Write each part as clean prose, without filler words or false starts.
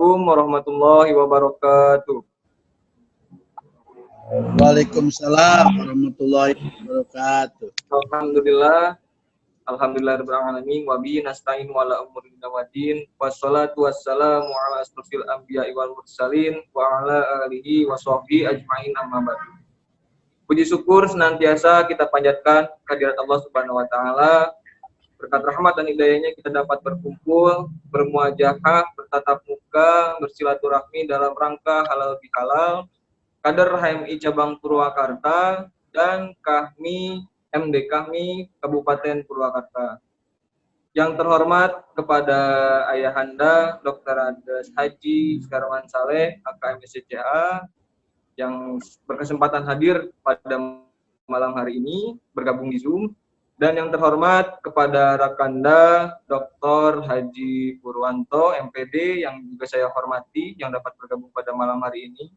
Assalamualaikum warahmatullahi wabarakatuh. Waalaikumsalam warahmatullahi wabarakatuh. Alhamdulillahirabbil alamin wa bihi nasta'in wa ala umuri dunya waddin. Wassalatu wassalamu ala asrofil anbiya'i wal mursalin wa ala alihi wa sahbihi ajmain amma ba'du. Puji syukur senantiasa kita panjatkan kehadirat Allah Subhanahu wa taala. Berkat rahmat dan hidayahnya kita dapat berkumpul, bermuajahah, bertatap muka, bersilaturahmi dalam rangka halal bihalal Kader HMI Cabang Purwakarta dan KAHMI MD KAHMI Kabupaten Purwakarta. Yang terhormat kepada Ayahanda Dr. Andes Haji Sekarwan Saleh AKM SCCA yang berkesempatan hadir pada malam hari ini bergabung di Zoom. Dan yang terhormat kepada Rakanda Dr. Haji Purwanto MPD yang juga saya hormati yang dapat bergabung pada malam hari ini.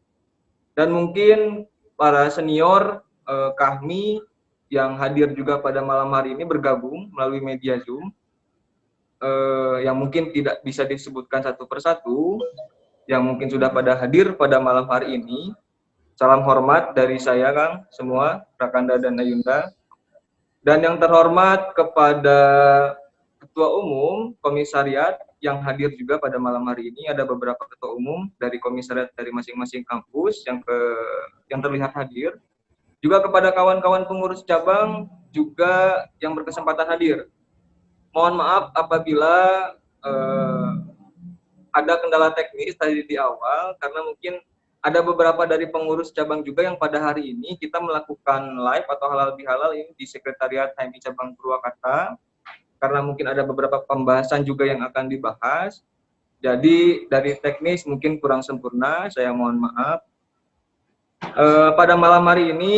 Dan mungkin para senior KAHMI yang hadir juga pada malam hari ini bergabung melalui media Zoom yang mungkin tidak bisa disebutkan satu persatu, yang mungkin sudah pada hadir pada malam hari ini. Salam hormat dari saya Kang semua, Rakanda dan Ayunda. Dan yang terhormat kepada Ketua Umum Komisariat yang hadir juga pada malam hari ini, ada beberapa ketua umum dari komisariat dari masing-masing kampus yang terlihat hadir. Juga kepada kawan-kawan pengurus cabang juga yang berkesempatan hadir. Mohon maaf apabila ada kendala teknis tadi di awal, karena mungkin ada beberapa dari pengurus cabang juga yang pada hari ini kita melakukan live atau halal bihalal ini di Sekretariat HMI Cabang Purwakarta, karena mungkin ada beberapa pembahasan juga yang akan dibahas. Jadi dari teknis mungkin kurang sempurna, saya mohon maaf. Pada malam hari ini,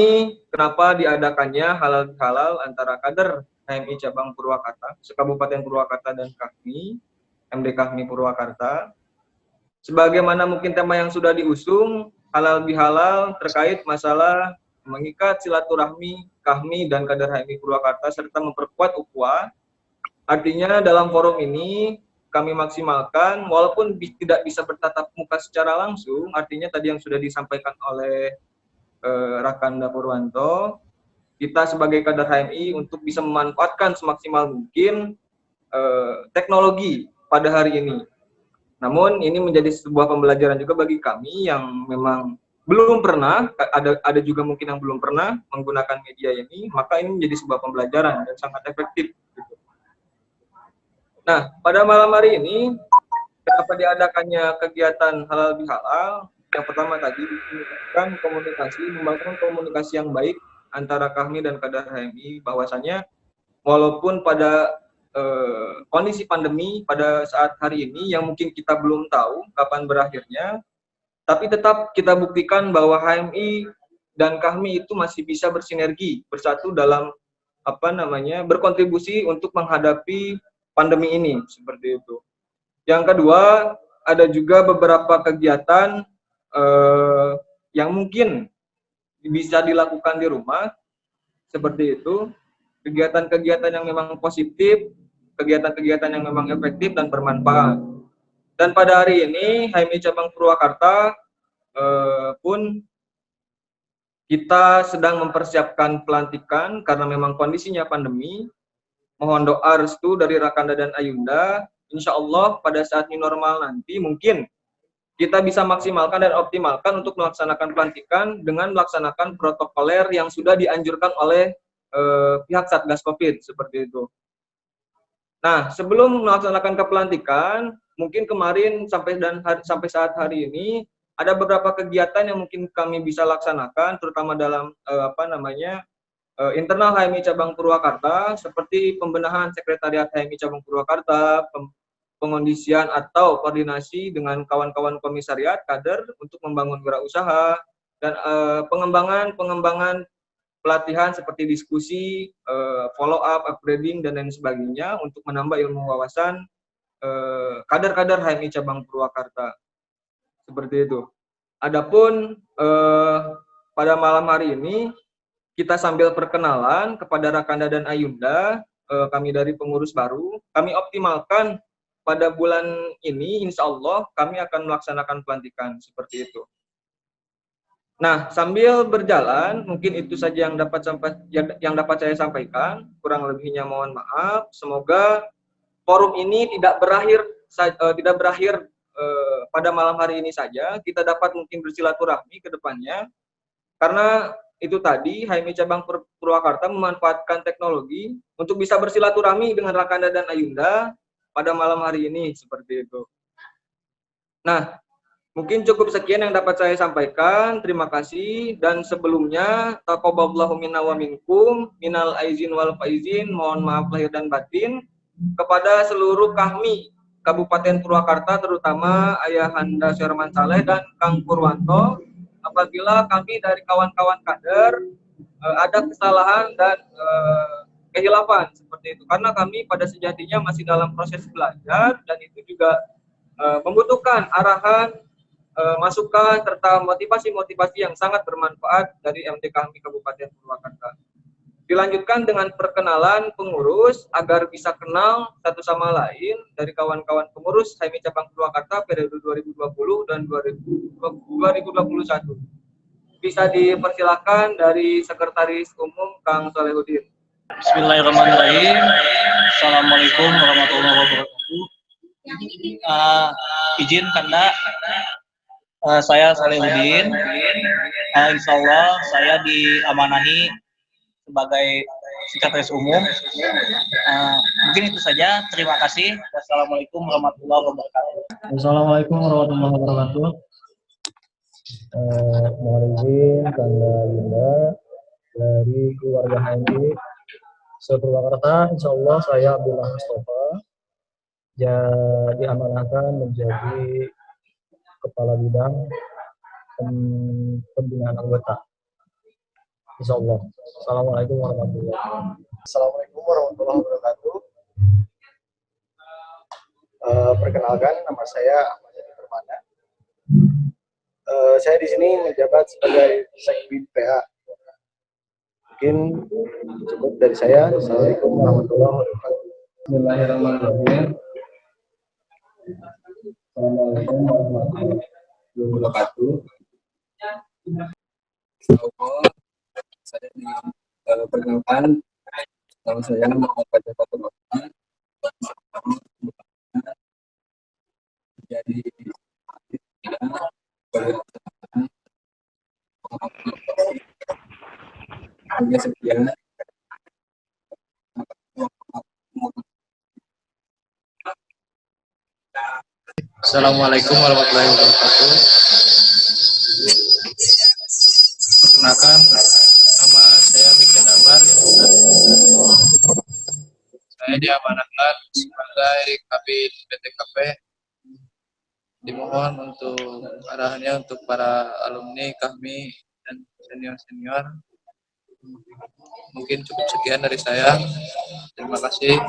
kenapa diadakannya halal bihalal antara kader HMI Cabang Purwakarta, Sekabupaten Purwakarta dan KAHMI, MD KAHMI Purwakarta. Sebagaimana mungkin tema yang sudah diusung, halal bihalal terkait masalah mengikat silaturahmi KAHMI dan kader HMI Purwakarta serta memperkuat ukhuwah. Artinya dalam forum ini kami maksimalkan walaupun tidak bisa bertatap muka secara langsung, artinya tadi yang sudah disampaikan oleh Rakanda Purwanto, kita sebagai kader HMI untuk bisa memanfaatkan semaksimal mungkin teknologi pada hari ini. Namun ini menjadi sebuah pembelajaran juga bagi kami yang memang belum pernah, ada juga mungkin yang belum pernah menggunakan media ini, maka ini menjadi sebuah pembelajaran dan sangat efektif. Gitu. Nah, pada malam hari ini, kenapa diadakannya kegiatan halal bihalal? Yang pertama tadi, membangun komunikasi yang baik antara kami dan kader HMI, bahwasanya walaupun pada kondisi pandemi pada saat hari ini yang mungkin kita belum tahu kapan berakhirnya, tapi tetap kita buktikan bahwa HMI dan KAHMI itu masih bisa bersinergi bersatu dalam berkontribusi untuk menghadapi pandemi ini seperti itu. Yang kedua, ada juga beberapa kegiatan yang mungkin bisa dilakukan di rumah seperti itu, kegiatan-kegiatan yang memang positif, kegiatan-kegiatan yang memang efektif dan bermanfaat. Dan pada hari ini HMI Cabang Purwakarta pun kita sedang mempersiapkan pelantikan karena memang kondisinya pandemi. Mohon doa restu dari Rakanda dan Ayunda. Insya Allah pada saat new normal nanti mungkin kita bisa maksimalkan dan optimalkan untuk melaksanakan pelantikan dengan melaksanakan protokoler yang sudah dianjurkan oleh pihak Satgas Covid seperti itu. Nah, sebelum melaksanakan kepelantikan, mungkin kemarin sampai saat hari ini ada beberapa kegiatan yang mungkin kami bisa laksanakan, terutama dalam internal HMI Cabang Purwakarta, seperti pembenahan Sekretariat HMI Cabang Purwakarta, pengondisian atau koordinasi dengan kawan-kawan komisariat kader untuk membangun wirausaha, dan pengembangan pelatihan seperti diskusi, follow up, upgrading, dan lain sebagainya untuk menambah ilmu wawasan kader-kader HMI Cabang Purwakarta. Seperti itu. Adapun pada malam hari ini kita sambil perkenalan kepada Rakanda dan Ayunda, kami dari pengurus baru, kami optimalkan pada bulan ini insya Allah kami akan melaksanakan pelantikan seperti itu. Nah, sambil berjalan, mungkin itu saja yang dapat saya sampaikan. Kurang lebihnya mohon maaf. Semoga forum ini tidak berakhir pada malam hari ini saja. Kita dapat mungkin bersilaturahmi ke depannya. Karena itu tadi HMI Cabang Purwakarta memanfaatkan teknologi untuk bisa bersilaturahmi dengan Rakanda dan Ayunda pada malam hari ini seperti itu. Nah, mungkin cukup sekian yang dapat saya sampaikan. Terima kasih. Dan sebelumnya, taqabbalallahu minna wa minkum, minal aizin wal faizin, mohon maaf lahir dan batin kepada seluruh kami Kabupaten Purwakarta, terutama Ayahanda Syarman Saleh dan Kang Purwanto, apabila kami dari kawan-kawan kader ada kesalahan dan kehilafan seperti itu. Karena kami pada sejatinya masih dalam proses belajar dan itu juga membutuhkan arahan, masukan serta motivasi-motivasi yang sangat bermanfaat dari MT kami Kabupaten Purwakarta. Dilanjutkan dengan perkenalan pengurus agar bisa kenal satu sama lain dari kawan-kawan pengurus HMI Cabang Purwakarta periode 2020 dan 2021. Bisa dipersilakan dari Sekretaris Umum Kang Solehudin. Bismillahirrahmanirrahim. Assalamualaikum warahmatullahi wabarakatuh. Izin Kanda, saya Salehudin. Insya Allah saya diamanahi sebagai sekretaris umum. Mungkin itu saja. Terima kasih. Wassalamualaikum warahmatullahi wabarakatuh. Assalamualaikum warahmatullahi wabarakatuh. Mohon izin Kanda Yunda dari keluarga HMI Purwakarta. Insya Allah saya Abdullah Mustafa diamanahkan menjadi kepala bidang pembinaan anggota. Insya Allah. Assalamualaikum warahmatullahi wabarakatuh. Assalamualaikum warahmatullahi wabarakatuh. Perkenalkan, nama saya Ahmad Yani Permana. Saya di sini menjabat sebagai Sekbid PA. Mungkin cukup dari saya. Assalamualaikum warahmatullahi wabarakatuh. Bismillahirrahmanirrahim. Assalamualaikum warahmatullahi wabarakatuh. Saya perkenalkan, nama saya Muhammad Fajar Fatur Rahman, jadi hanya sekian. Assalamualaikum warahmatullahi wabarakatuh. Perkenalkan, nama saya Mika Damar. Saya diamanahkan sebagai Kabid PTKP. Dimohon untuk arahannya untuk para alumni kami dan senior-senior. Mungkin cukup sekian dari saya. Terima kasih.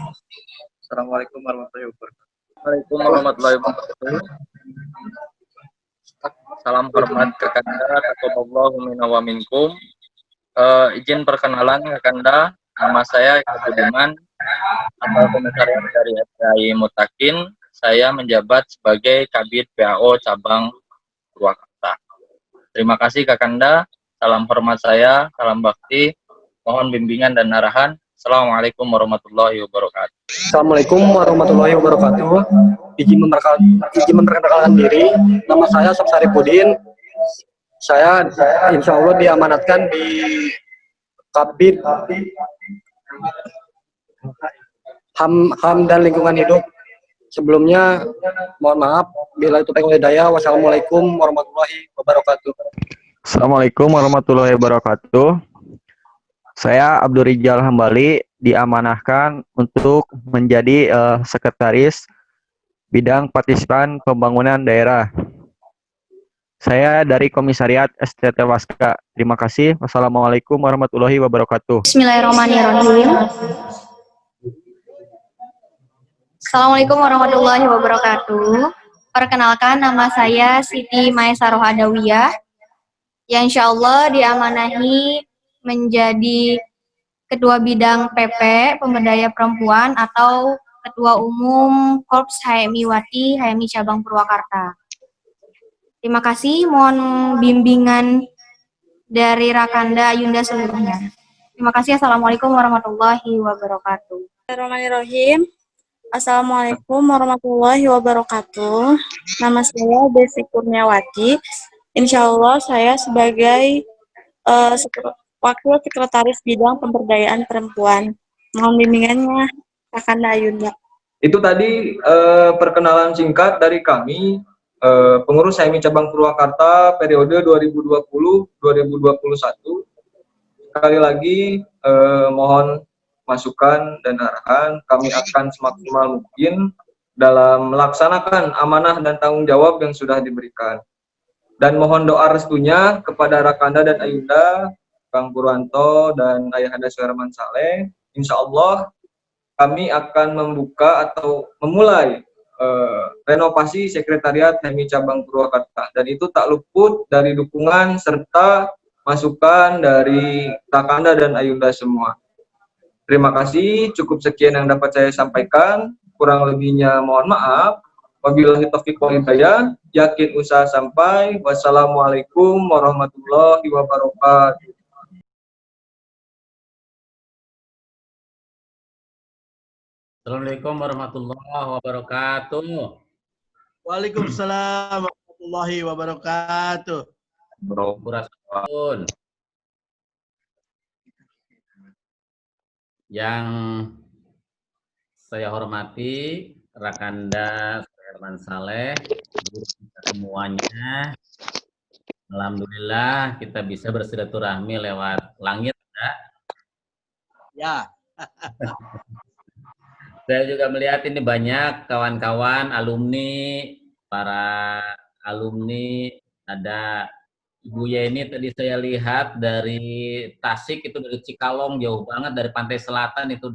Assalamualaikum warahmatullahi wabarakatuh. Assalamualaikum warahmatullahi wabarakatuh. Salam hormat Kakanda, taqabbalallahu minna wa minkum. Izin perkenalan Kakanda, nama saya Eka Budiman, Apal Komisariat dari FPI Mutakin. Saya menjabat sebagai Kabid PAO Cabang Purwakarta. Terima kasih Kakanda, salam hormat saya, salam bakti, mohon bimbingan dan arahan. Assalamualaikum warahmatullahi wabarakatuh. Assalamualaikum warahmatullahi wabarakatuh. Izin memperkenalkan diri. Nama saya Sapsari Pudin. Saya insya Allah diamanatkan di Kabid HAM dan lingkungan hidup. Sebelumnya mohon maaf bila itu taufiq hidayah. Wassalamualaikum warahmatullahi wabarakatuh. Assalamualaikum warahmatullahi wabarakatuh. Saya Abdul Rijal Hambali diamanahkan untuk menjadi sekretaris bidang partisipan pembangunan daerah. Saya dari Komisariat STT Waska. Terima kasih. Wassalamualaikum warahmatullahi wabarakatuh. Bismillahirrahmanirrahim. Assalamualaikum warahmatullahi wabarakatuh. Perkenalkan, nama saya Siti Maesaroh Adawiyah, yang insya Allah diamanahi menjadi Ketua Bidang PP Pemberdaya Perempuan atau Ketua Umum Korps HMI Wati, HMI Cabang Purwakarta. Terima kasih, mohon bimbingan dari Rakanda Yunda seluruhnya. Terima kasih. Assalamualaikum warahmatullahi wabarakatuh. Bismillahirrahmanirrahim. Assalamualaikum warahmatullahi wabarakatuh. Nama saya Desi Kurniawati. Insya Allah saya sebagai Wakil Sekretaris Bidang Pemberdayaan Perempuan. Mohon bimbingannya, Kakanda Ayunda. Itu tadi perkenalan singkat dari kami, pengurus HMI Cabang Purwakarta periode 2020-2021. Sekali lagi mohon masukan dan arahan, kami akan semaksimal mungkin dalam melaksanakan amanah dan tanggung jawab yang sudah diberikan. Dan mohon doa restunya kepada Rakanda dan Ayunda, Kang Purwanto dan Ayahanda Suherman Saleh. Insya Allah kami akan membuka atau memulai renovasi sekretariat HMI Cabang Purwakarta, dan itu tak luput dari dukungan serta masukan dari Rakanda dan Ayunda semua. Terima kasih, cukup sekian yang dapat saya sampaikan, kurang lebihnya mohon maaf. Wabillahi taufiq wal hidayah, yakin usaha sampai. Wassalamualaikum warahmatullahi wabarakatuh. Assalamualaikum warahmatullahi wabarakatuh. Waalaikumsalam warahmatullahi wabarakatuh. Bro, yang saya hormati Rakanda Suherman Saleh, semuanya. Alhamdulillah kita bisa bersilaturahmi lewat langit, ya. Saya juga melihat ini banyak kawan-kawan alumni, para alumni, ada Ibu Yeni tadi saya lihat dari Tasik, itu dari Cikalong, jauh banget dari pantai selatan itu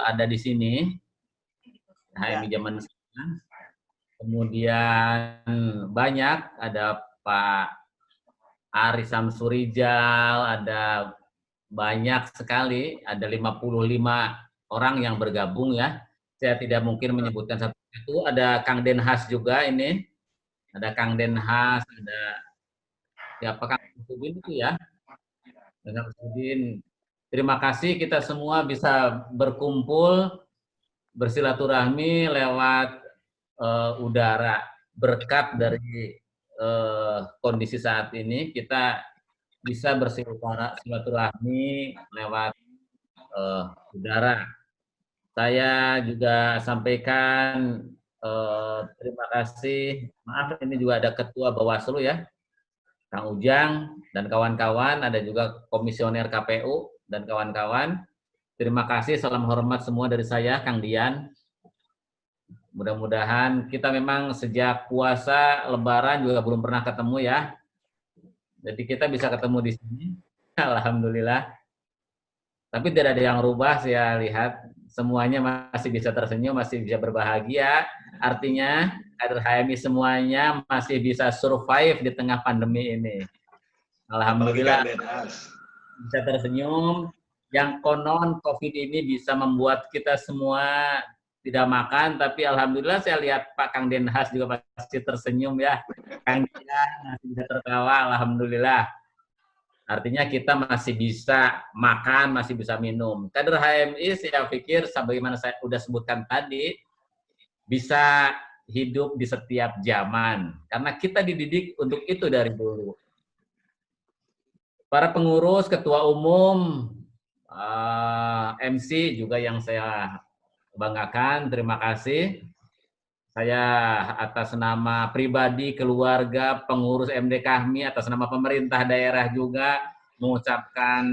ada di sini. HMI zaman sekarang. Kemudian banyak, ada Pak Ari Samsurijal, ada banyak sekali, ada 55 orang yang bergabung ya. Saya tidak mungkin menyebutkan satu itu. Ada Kang Denhas juga ini. Ada Kang Denhas, ada siapa Kang Sudin itu ya. Kang Sudin. Terima kasih kita semua bisa berkumpul, bersilaturahmi lewat udara. Berkat dari kondisi saat ini, kita bisa bersilaturahmi lewat udara. Saya juga sampaikan terima kasih. Maaf, ini juga ada Ketua Bawaslu ya, Kang Ujang dan kawan-kawan, ada juga Komisioner KPU dan kawan-kawan. Terima kasih, salam hormat semua dari saya, Kang Dian. Mudah-mudahan kita memang sejak puasa Lebaran juga belum pernah ketemu ya. Jadi kita bisa ketemu di sini, alhamdulillah. Tapi tidak ada yang rubah, saya lihat semuanya masih bisa tersenyum, masih bisa berbahagia. Artinya kader HMI semuanya masih bisa survive di tengah pandemi ini. Alhamdulillah bisa tersenyum. Yang konon COVID ini bisa membuat kita semua tidak makan, tapi alhamdulillah saya lihat Pak Kang Denhas juga pasti tersenyum ya. Kang Dian masih bisa tertawa, alhamdulillah. Artinya kita masih bisa makan, masih bisa minum. Kader HMI saya pikir, sebagaimana saya sudah sebutkan tadi, bisa hidup di setiap zaman. Karena kita dididik untuk itu dari dulu. Para pengurus, ketua umum, MC juga yang saya banggakan, terima kasih. Saya atas nama pribadi, keluarga, pengurus MD Kahmi, atas nama pemerintah daerah juga mengucapkan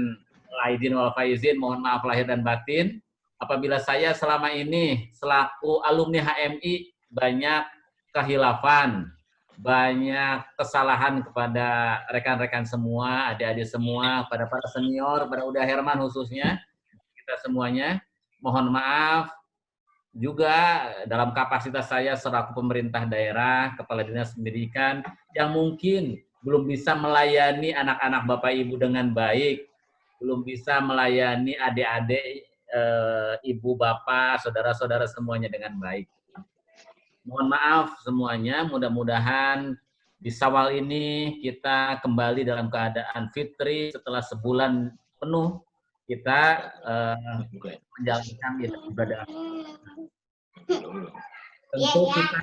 aidin wal faizin, mohon maaf lahir dan batin. Apabila saya selama ini selaku alumni HMI banyak kehilafan, banyak kesalahan kepada rekan-rekan semua, adik-adik semua, pada para senior, pada Uda Herman khususnya, kita semuanya, mohon maaf. Juga dalam kapasitas saya selaku pemerintah daerah, kepala dinas pendidikan, yang mungkin belum bisa melayani anak-anak Bapak Ibu dengan baik, belum bisa melayani adik-adik ibu, bapak, saudara-saudara semuanya dengan baik. Mohon maaf semuanya, mudah-mudahan di Syawal ini kita kembali dalam keadaan fitri setelah sebulan penuh kita menjalankan ibadah. Tentu kita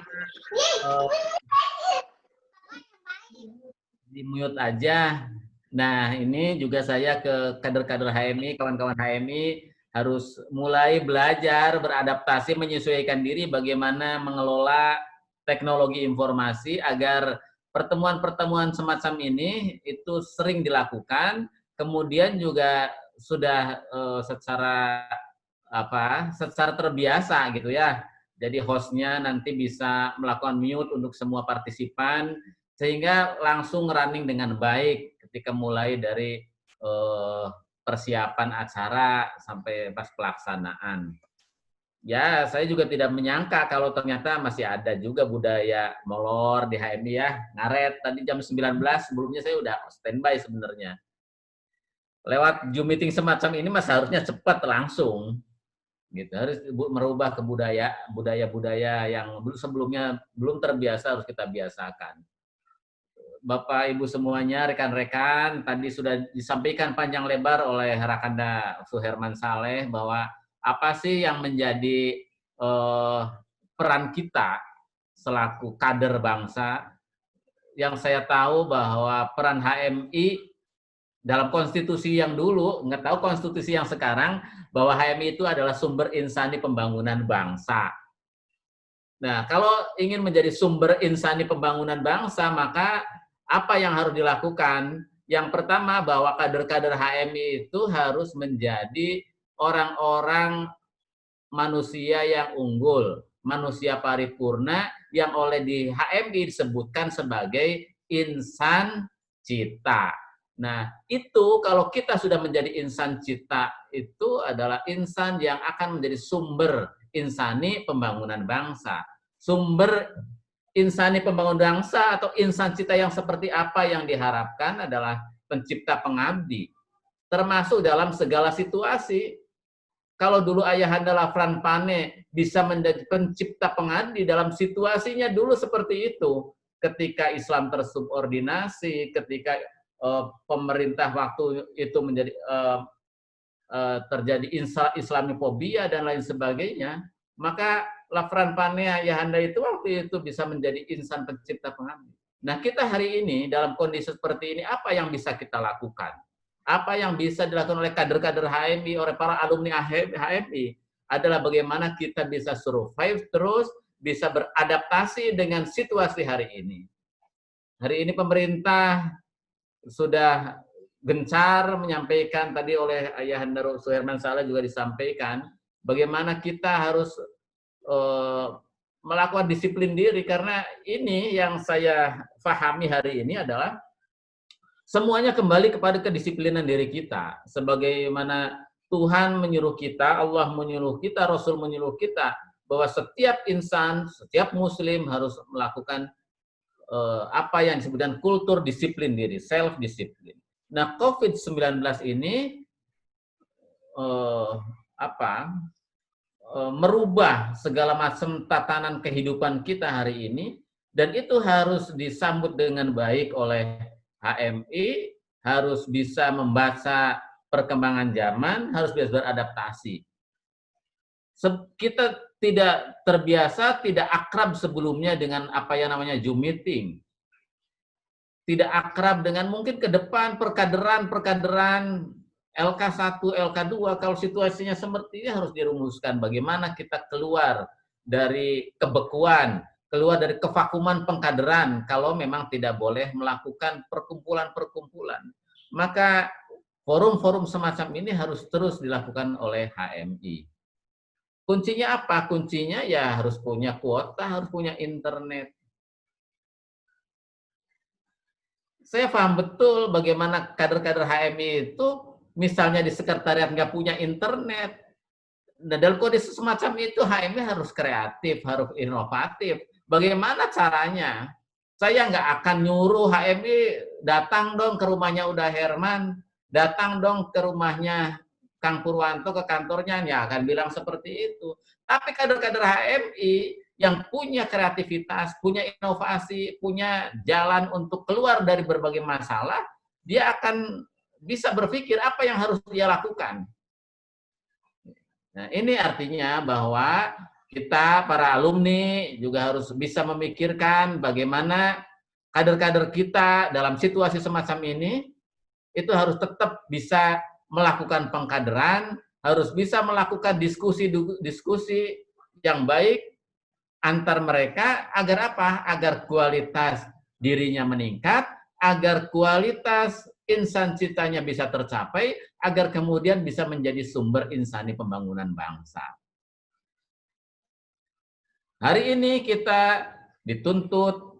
di mute aja. Nah, ini juga saya ke kader-kader HMI, kawan-kawan HMI harus mulai belajar, beradaptasi, menyesuaikan diri bagaimana mengelola teknologi informasi agar pertemuan-pertemuan semacam ini itu sering dilakukan, kemudian juga sudah secara terbiasa gitu ya. Jadi hostnya nanti bisa melakukan mute untuk semua partisipan sehingga langsung running dengan baik ketika mulai dari persiapan acara sampai pas pelaksanaan. Ya, saya juga tidak menyangka kalau ternyata masih ada juga budaya molor di HMI ya. Ngaret tadi jam 19, sebelumnya saya udah standby sebenarnya. Lewat Zoom meeting semacam ini mas harusnya cepat langsung. Gitu, harus merubah budaya-budaya yang sebelumnya belum terbiasa harus kita biasakan. Bapak Ibu semuanya, rekan-rekan, tadi sudah disampaikan panjang lebar oleh Rakanda Suherman Saleh bahwa apa sih yang menjadi peran kita selaku kader bangsa. Yang saya tahu bahwa peran HMI dalam konstitusi yang dulu, nggak tahu konstitusi yang sekarang, bahwa HMI itu adalah sumber insani pembangunan bangsa. Nah, kalau ingin menjadi sumber insani pembangunan bangsa, maka apa yang harus dilakukan? Yang pertama, bahwa kader-kader HMI itu harus menjadi orang-orang manusia yang unggul, manusia paripurna yang oleh di HMI disebutkan sebagai insan cita. Nah, itu kalau kita sudah menjadi insan cita, itu adalah insan yang akan menjadi sumber insani pembangunan bangsa. Sumber insani pembangunan bangsa atau insan cita yang seperti apa yang diharapkan adalah pencipta pengabdi. Termasuk dalam segala situasi. Kalau dulu Ayahanda Lafran Pane bisa menjadi pencipta pengabdi dalam situasinya dulu seperti itu. Ketika Islam tersubordinasi, ketika pemerintah waktu itu menjadi terjadi Islamofobia dan lain sebagainya, maka Lafran Pane Ayahanda itu waktu itu bisa menjadi insan pencipta pengabdi. Nah, kita hari ini dalam kondisi seperti ini, apa yang bisa kita lakukan? Apa yang bisa dilakukan oleh kader-kader HMI, oleh para alumni HMI, adalah bagaimana kita bisa survive terus, bisa beradaptasi dengan situasi hari ini. Hari ini pemerintah sudah gencar menyampaikan, tadi oleh Ayahanda Suherman Saleh juga disampaikan, bagaimana kita harus melakukan disiplin diri, karena ini yang saya pahami hari ini adalah semuanya kembali kepada kedisiplinan diri kita. Sebagaimana Tuhan menyuruh kita, Allah menyuruh kita, Rasul menyuruh kita, bahwa setiap insan, setiap muslim harus melakukan apa yang disebutkan kultur disiplin diri, self-disiplin. Nah, COVID-19 ini merubah segala macam tatanan kehidupan kita hari ini, dan itu harus disambut dengan baik oleh HMI, harus bisa membaca perkembangan zaman, harus bisa beradaptasi. Kita tidak terbiasa, tidak akrab sebelumnya dengan apa yang namanya Zoom meeting. Tidak akrab dengan mungkin ke depan perkaderan LK1, LK2, kalau situasinya seperti ini harus dirumuskan bagaimana kita keluar dari kebekuan, keluar dari kevakuman pengkaderan kalau memang tidak boleh melakukan perkumpulan-perkumpulan. Maka forum-forum semacam ini harus terus dilakukan oleh HMI. Kuncinya apa? Kuncinya ya harus punya kuota, harus punya internet. Saya paham betul bagaimana kader-kader HMI itu misalnya di sekretariat nggak punya internet. Nah, dalam kondisi semacam itu HMI harus kreatif, harus inovatif. Bagaimana caranya? Saya nggak akan nyuruh HMI datang dong ke rumahnya Uda Herman, datang dong ke rumahnya Kang Purwanto ke kantornya ya akan bilang seperti itu. Tapi kader-kader HMI yang punya kreativitas, punya inovasi, punya jalan untuk keluar dari berbagai masalah, dia akan bisa berpikir apa yang harus dia lakukan. Nah, ini artinya bahwa kita para alumni juga harus bisa memikirkan bagaimana kader-kader kita dalam situasi semacam ini itu harus tetap bisa melakukan pengkaderan, harus bisa melakukan diskusi-diskusi yang baik antar mereka agar apa? Agar kualitas dirinya meningkat, agar kualitas insan citanya bisa tercapai, agar kemudian bisa menjadi sumber insani pembangunan bangsa. Hari ini kita dituntut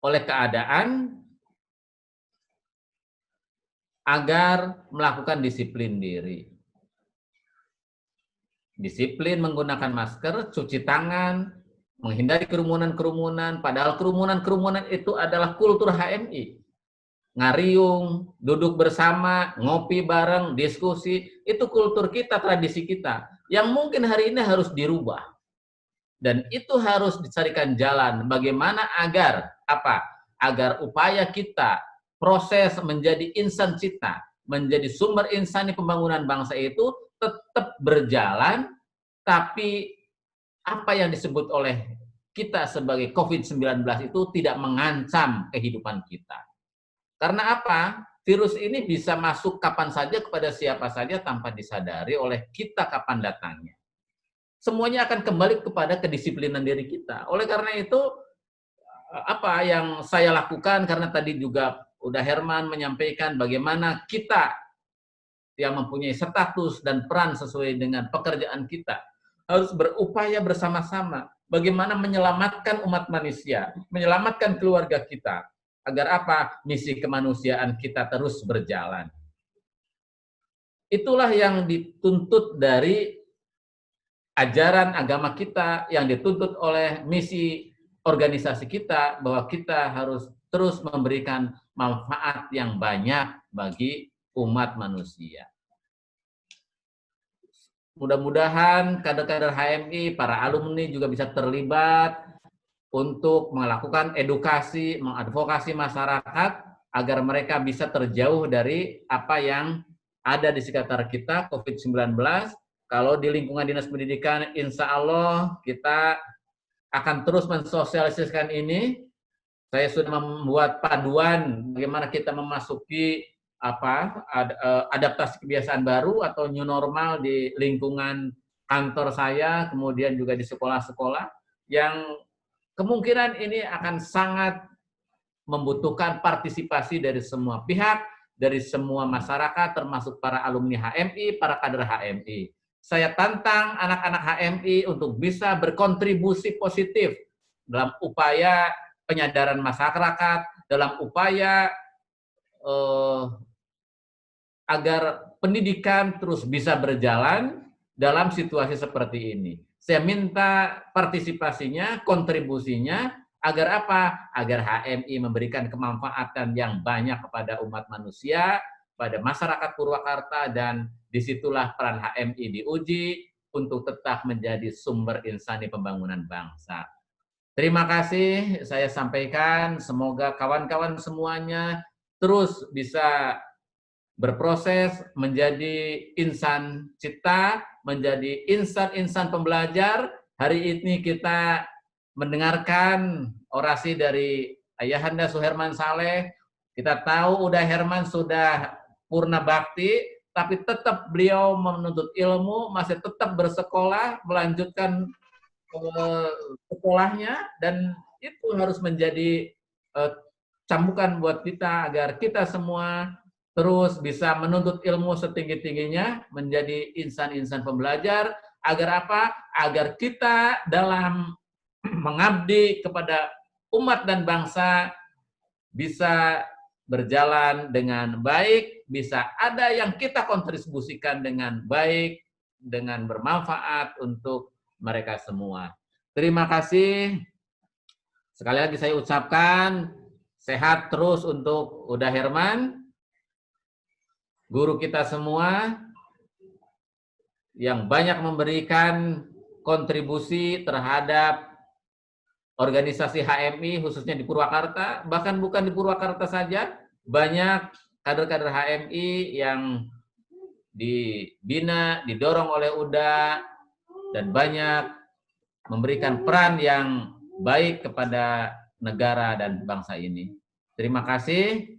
oleh keadaan agar melakukan disiplin diri. Disiplin menggunakan masker, cuci tangan, menghindari kerumunan-kerumunan, padahal kerumunan-kerumunan itu adalah kultur HMI. Ngariung, duduk bersama, ngopi bareng, diskusi, itu kultur kita, tradisi kita, yang mungkin hari ini harus dirubah. Dan itu harus dicarikan jalan bagaimana agar apa? Agar upaya kita proses menjadi insan cita, menjadi sumber insani pembangunan bangsa itu tetap berjalan, tapi apa yang disebut oleh kita sebagai COVID-19 itu tidak mengancam kehidupan kita. Karena apa? Virus ini bisa masuk kapan saja kepada siapa saja tanpa disadari oleh kita kapan datangnya. Semuanya akan kembali kepada kedisiplinan diri kita. Oleh karena itu, apa yang saya lakukan, karena tadi juga udah Herman menyampaikan bagaimana kita yang mempunyai status dan peran sesuai dengan pekerjaan kita harus berupaya bersama-sama bagaimana menyelamatkan umat manusia, menyelamatkan keluarga kita, agar apa? Misi kemanusiaan kita terus berjalan. Itulah yang dituntut dari ajaran agama kita, yang dituntut oleh misi organisasi kita, bahwa kita harus terus memberikan manfaat yang banyak bagi umat manusia. Mudah-mudahan kader-kader HMI, para alumni juga bisa terlibat untuk melakukan edukasi, mengadvokasi masyarakat agar mereka bisa terjauh dari apa yang ada di sekitar kita, COVID-19. Kalau di lingkungan dinas pendidikan, insya Allah kita akan terus mensosialisasikan ini. Saya sudah membuat paduan bagaimana kita memasuki adaptasi kebiasaan baru atau new normal di lingkungan kantor saya, kemudian juga di sekolah-sekolah yang kemungkinan ini akan sangat membutuhkan partisipasi dari semua pihak, dari semua masyarakat, termasuk para alumni HMI, para kader HMI. Saya tantang anak-anak HMI untuk bisa berkontribusi positif dalam upaya penyadaran masyarakat, dalam upaya agar pendidikan terus bisa berjalan dalam situasi seperti ini. Saya minta partisipasinya, kontribusinya, agar apa? Agar HMI memberikan kemanfaatan yang banyak kepada umat manusia, pada masyarakat Purwakarta, dan disitulah peran HMI diuji untuk tetap menjadi sumber insani pembangunan bangsa. Terima kasih saya sampaikan, semoga kawan-kawan semuanya terus bisa berproses menjadi insan cipta, menjadi insan-insan pembelajar. Hari ini kita mendengarkan orasi dari Ayahanda Suherman Saleh. Kita tahu udah Herman sudah purna bakti, tapi tetap beliau menuntut ilmu, masih tetap bersekolah, melanjutkan sekolahnya, dan itu harus menjadi cambukan buat kita agar kita semua terus bisa menuntut ilmu setinggi-tingginya, menjadi insan-insan pembelajar, agar apa? Agar kita dalam mengabdi kepada umat dan bangsa bisa berjalan dengan baik, bisa ada yang kita kontribusikan dengan baik, dengan bermanfaat untuk mereka semua. Terima kasih. Sekali lagi saya ucapkan sehat terus untuk Uda Herman, guru kita semua, yang banyak memberikan kontribusi terhadap organisasi HMI khususnya di Purwakarta, bahkan bukan di Purwakarta saja, banyak kader-kader HMI yang dibina, didorong oleh UDA, dan banyak memberikan peran yang baik kepada negara dan bangsa ini. Terima kasih.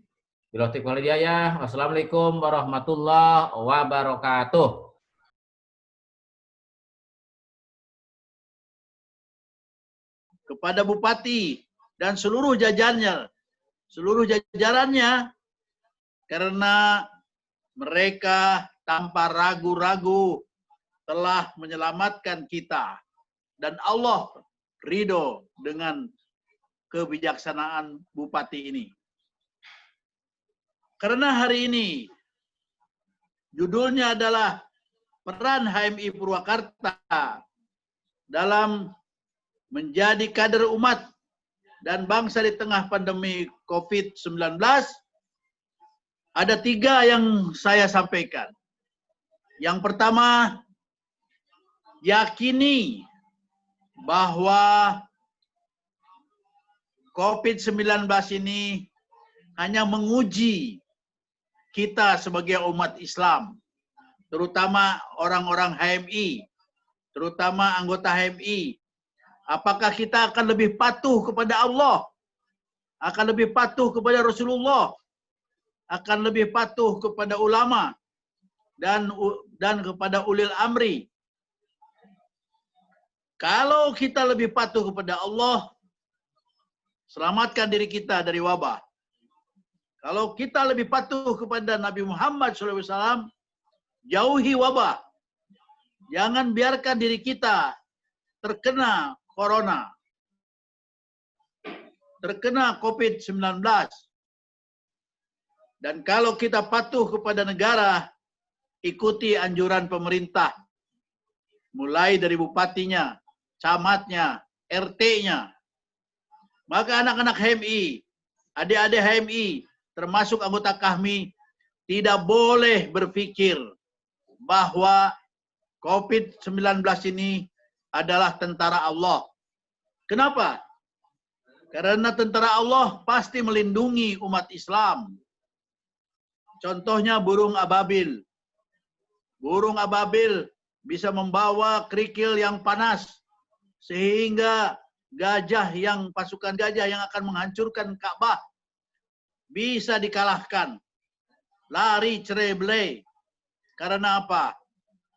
Wassalamualaikum warahmatullahi wabarakatuh. Kepada Bupati dan seluruh jajarannya, karena mereka tanpa ragu-ragu telah menyelamatkan kita, dan Allah ridho dengan kebijaksanaan Bupati ini. Karena hari ini judulnya adalah peran HMI Purwakarta dalam menjadi kader umat dan bangsa di tengah pandemi COVID-19, ada 3 yang saya sampaikan. Yang pertama, yakini bahwa COVID-19 ini hanya menguji kita sebagai umat Islam, terutama orang-orang HMI, terutama anggota HMI. Apakah kita akan lebih patuh kepada Allah, akan lebih patuh kepada Rasulullah, akan lebih patuh kepada ulama, dan kepada ulil amri. Kalau kita lebih patuh kepada Allah, selamatkan diri kita dari wabah. Kalau kita lebih patuh kepada Nabi Muhammad SAW, jauhi wabah. Jangan biarkan diri kita terkena corona, terkena COVID-19. Dan kalau kita patuh kepada negara, ikuti anjuran pemerintah. Mulai dari bupatinya, camatnya, RT-nya. Maka anak-anak HMI, adik-adik HMI, termasuk anggota kami, tidak boleh berpikir bahwa COVID-19 ini adalah tentara Allah. Kenapa? Karena tentara Allah pasti melindungi umat Islam. Contohnya burung ababil. Burung ababil bisa membawa kerikil yang panas, sehingga pasukan gajah yang akan menghancurkan Ka'bah bisa dikalahkan. Lari cerai-belai. Karena apa?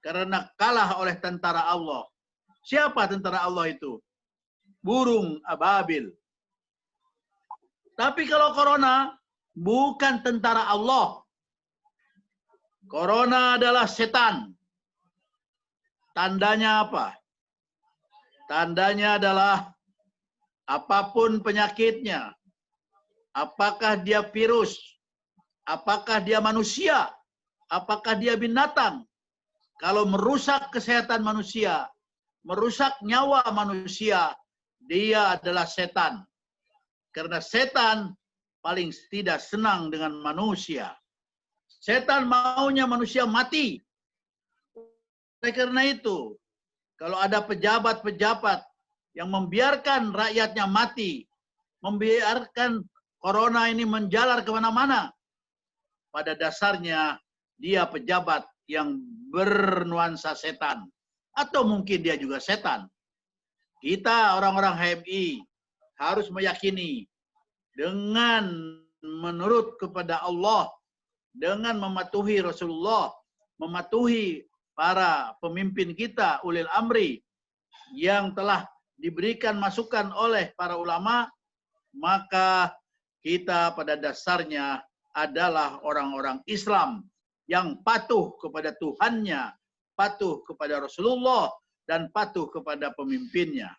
Karena kalah oleh tentara Allah. Siapa tentara Allah itu? Burung ababil. Tapi kalau corona bukan tentara Allah. Corona adalah setan. Tandanya apa? Tandanya adalah apapun penyakitnya, apakah dia virus, apakah dia manusia, apakah dia binatang, kalau merusak kesehatan manusia, merusak nyawa manusia, dia adalah setan. Karena setan paling tidak senang dengan manusia. Setan maunya manusia mati. Oleh karena itu, kalau ada pejabat-pejabat yang membiarkan rakyatnya mati, membiarkan corona ini menjalar kemana-mana, pada dasarnya dia pejabat yang bernuansa setan. Atau mungkin dia juga setan. Kita orang-orang HMI harus meyakini dengan menurut kepada Allah, dengan mematuhi Rasulullah, mematuhi para pemimpin kita, ulil amri, yang telah diberikan masukan oleh para ulama, maka kita pada dasarnya adalah orang-orang Islam yang patuh kepada Tuhannya, patuh kepada Rasulullah, dan patuh kepada pemimpinnya.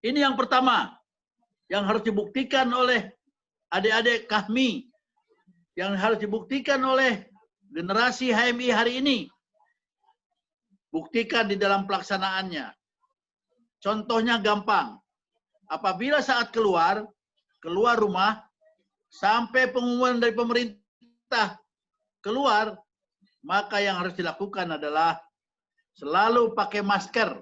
Ini yang pertama, yang harus dibuktikan oleh adik-adik kami, yang harus dibuktikan oleh generasi HMI hari ini. Buktikan di dalam pelaksanaannya. Contohnya gampang. Apabila saat keluar rumah, sampai pengumuman dari pemerintah keluar, maka yang harus dilakukan adalah selalu pakai masker.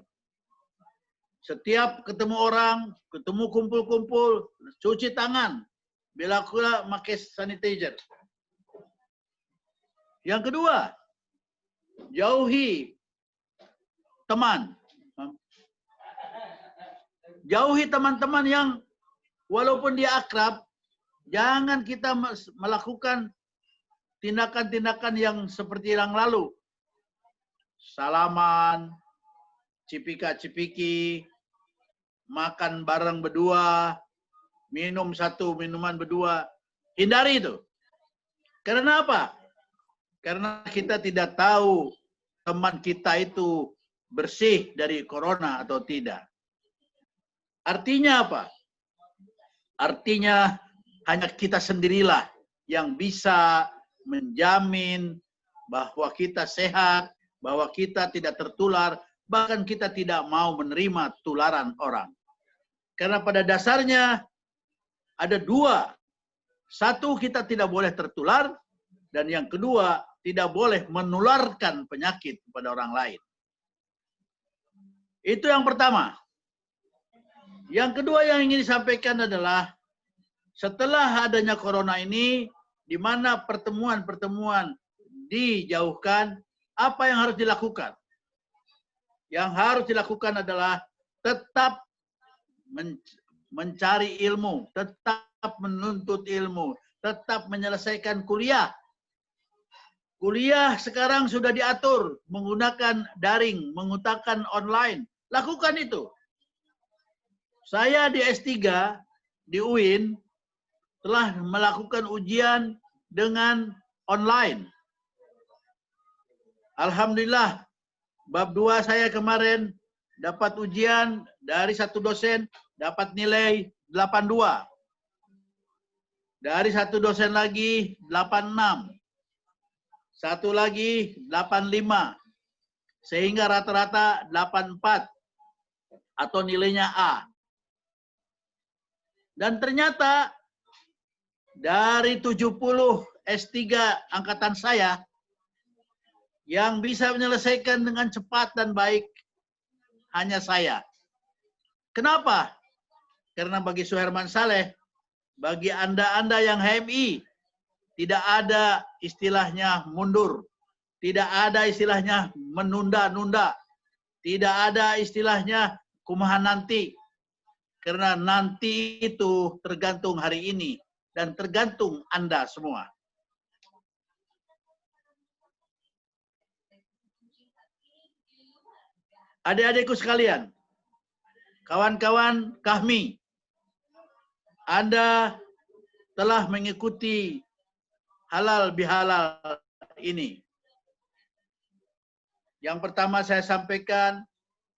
Setiap ketemu orang, ketemu kumpul-kumpul, cuci tangan. Bila kula pakai sanitizer. Yang kedua, jauhi teman. Jauhi teman-teman yang walaupun dia akrab, jangan kita melakukan tindakan-tindakan yang seperti yang lalu. Salaman, cipika-cipiki, makan bareng berdua, minum satu minuman berdua. Hindari itu. Karena apa? Karena kita tidak tahu teman kita itu bersih dari corona atau tidak. Artinya apa? Artinya hanya kita sendirilah yang bisa menjamin bahwa kita sehat, bahwa kita tidak tertular, bahkan kita tidak mau menerima tularan orang. Karena pada dasarnya ada dua. Satu, kita tidak boleh tertular, dan yang kedua, tidak boleh menularkan penyakit kepada orang lain. Itu yang pertama. Yang kedua yang ingin disampaikan adalah setelah adanya corona ini, di mana pertemuan-pertemuan dijauhkan, apa yang harus dilakukan? Yang harus dilakukan adalah tetap mencari ilmu, tetap menuntut ilmu, tetap menyelesaikan kuliah. Kuliah sekarang sudah diatur menggunakan daring, menggunakan online. Lakukan itu. Saya di S3 di UIN telah melakukan ujian dengan online. Alhamdulillah, bab 2 saya kemarin dapat ujian dari satu dosen, dapat nilai 82. Dari satu dosen lagi 86. Satu lagi 85. Sehingga rata-rata 84 atau nilainya A. Dan ternyata dari 70 S3 angkatan saya yang bisa menyelesaikan dengan cepat dan baik hanya saya. Kenapa? Karena bagi Suherman Saleh, bagi Anda-Anda yang HMI, tidak ada istilahnya mundur. Tidak ada istilahnya menunda-nunda. Tidak ada istilahnya kumaha nanti. Karena nanti itu tergantung hari ini. Dan tergantung Anda semua. Adik-adikku sekalian, kawan-kawan kami, Anda telah mengikuti halal bihalal ini. Yang pertama saya sampaikan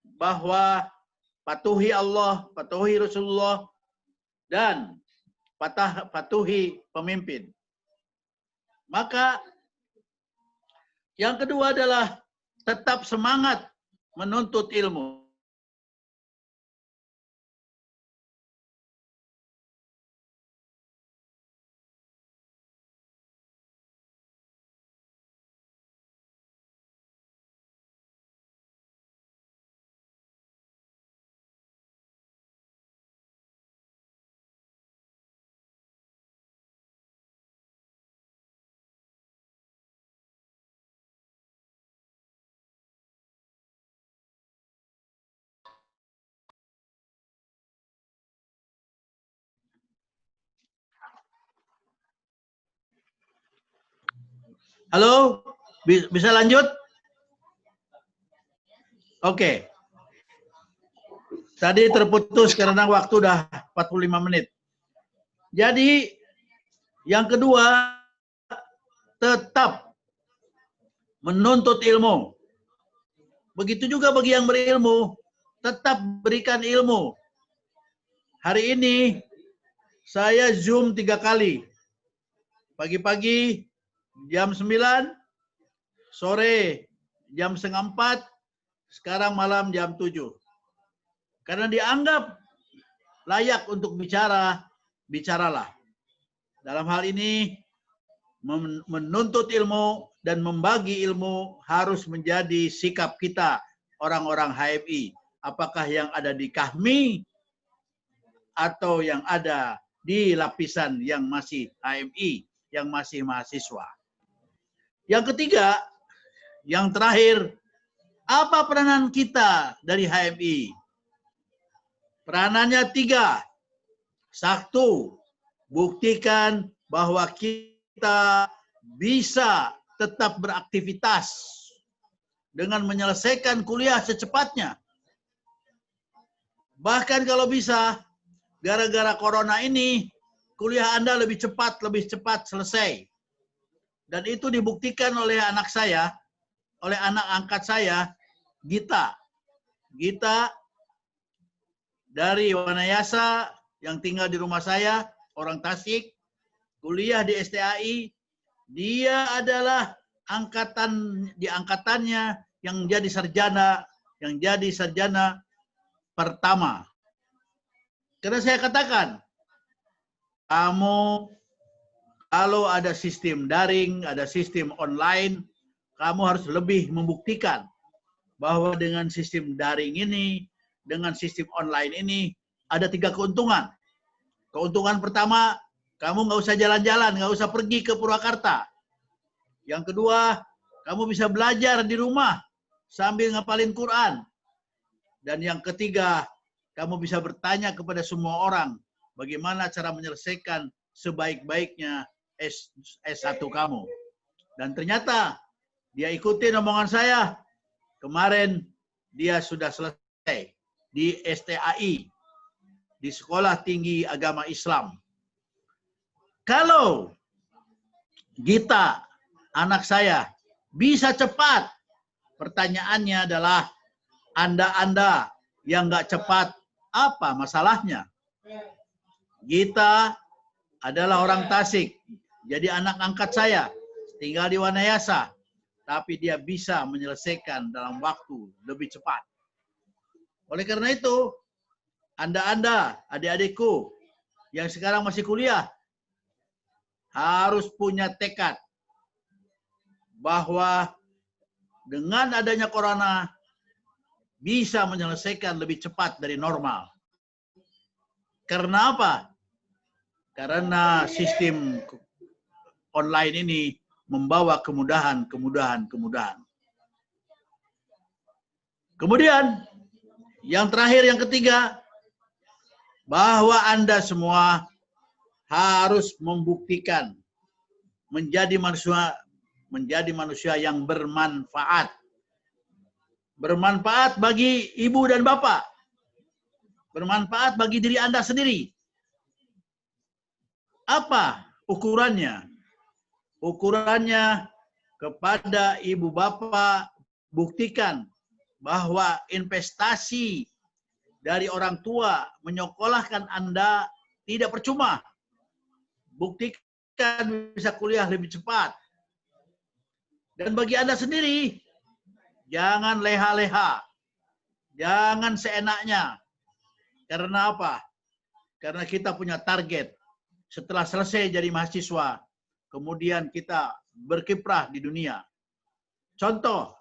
bahwa patuhi Allah, patuhi Rasulullah, dan patuhi pemimpin. Maka yang kedua adalah tetap semangat menuntut ilmu. Halo, bisa lanjut? Oke. Tadi terputus karena waktu udah 45 menit. Jadi, yang kedua, tetap menuntut ilmu. Begitu juga bagi yang berilmu, tetap berikan ilmu. Hari ini, saya Zoom 3 kali. Pagi-pagi, jam 9, sore jam 3:30, sekarang malam jam 7. Karena dianggap layak untuk bicara, bicaralah. Dalam hal ini, menuntut ilmu dan membagi ilmu harus menjadi sikap kita orang-orang HMI. Apakah yang ada di Kahmi atau yang ada di lapisan yang masih HMI, yang masih mahasiswa. Yang ketiga, yang terakhir, apa peranan kita dari HMI? Peranannya 3. 1, buktikan bahwa kita bisa tetap beraktivitas dengan menyelesaikan kuliah secepatnya. Bahkan kalau bisa, gara-gara corona ini, kuliah Anda lebih cepat selesai. Dan itu dibuktikan oleh anak saya, oleh anak angkat saya, Gita. Gita dari Wanayasa yang tinggal di rumah saya, orang Tasik, kuliah di STAI. Dia adalah angkatannya yang jadi sarjana pertama. Karena saya katakan, kamu kalau ada sistem daring, ada sistem online, kamu harus lebih membuktikan bahwa dengan sistem daring ini, dengan sistem online ini, ada 3 keuntungan. Keuntungan pertama, kamu nggak usah jalan-jalan, nggak usah pergi ke Purwakarta. Yang kedua, kamu bisa belajar di rumah sambil ngapalin Quran. Dan yang ketiga, kamu bisa bertanya kepada semua orang bagaimana cara menyelesaikan sebaik-baiknya S1 kamu. Dan ternyata dia ikutin omongan saya. Kemarin dia sudah selesai di STAI, di Sekolah Tinggi Agama Islam. Kalau Gita, anak saya, bisa cepat, pertanyaannya adalah, Anda yang nggak cepat, apa masalahnya? Gita adalah orang Tasik, jadi anak angkat saya, tinggal di Wanayasa, tapi dia bisa menyelesaikan dalam waktu lebih cepat. Oleh karena itu, Anda, adik-adikku, yang sekarang masih kuliah, harus punya tekad bahwa dengan adanya corona, bisa menyelesaikan lebih cepat dari normal. Karena apa? Karena sistem online ini membawa kemudahan. Kemudian, yang terakhir, yang ketiga, bahwa Anda semua harus membuktikan menjadi manusia yang bermanfaat. Bermanfaat bagi ibu dan bapak. Bermanfaat bagi diri Anda sendiri. Apa ukurannya? Ukurannya kepada ibu bapak, buktikan bahwa investasi dari orang tua menyekolahkan Anda tidak percuma. Buktikan bisa kuliah lebih cepat. Dan bagi Anda sendiri, jangan leha-leha. Jangan seenaknya. Karena apa? Karena kita punya target. Setelah selesai jadi mahasiswa, kemudian kita berkiprah di dunia. Contoh,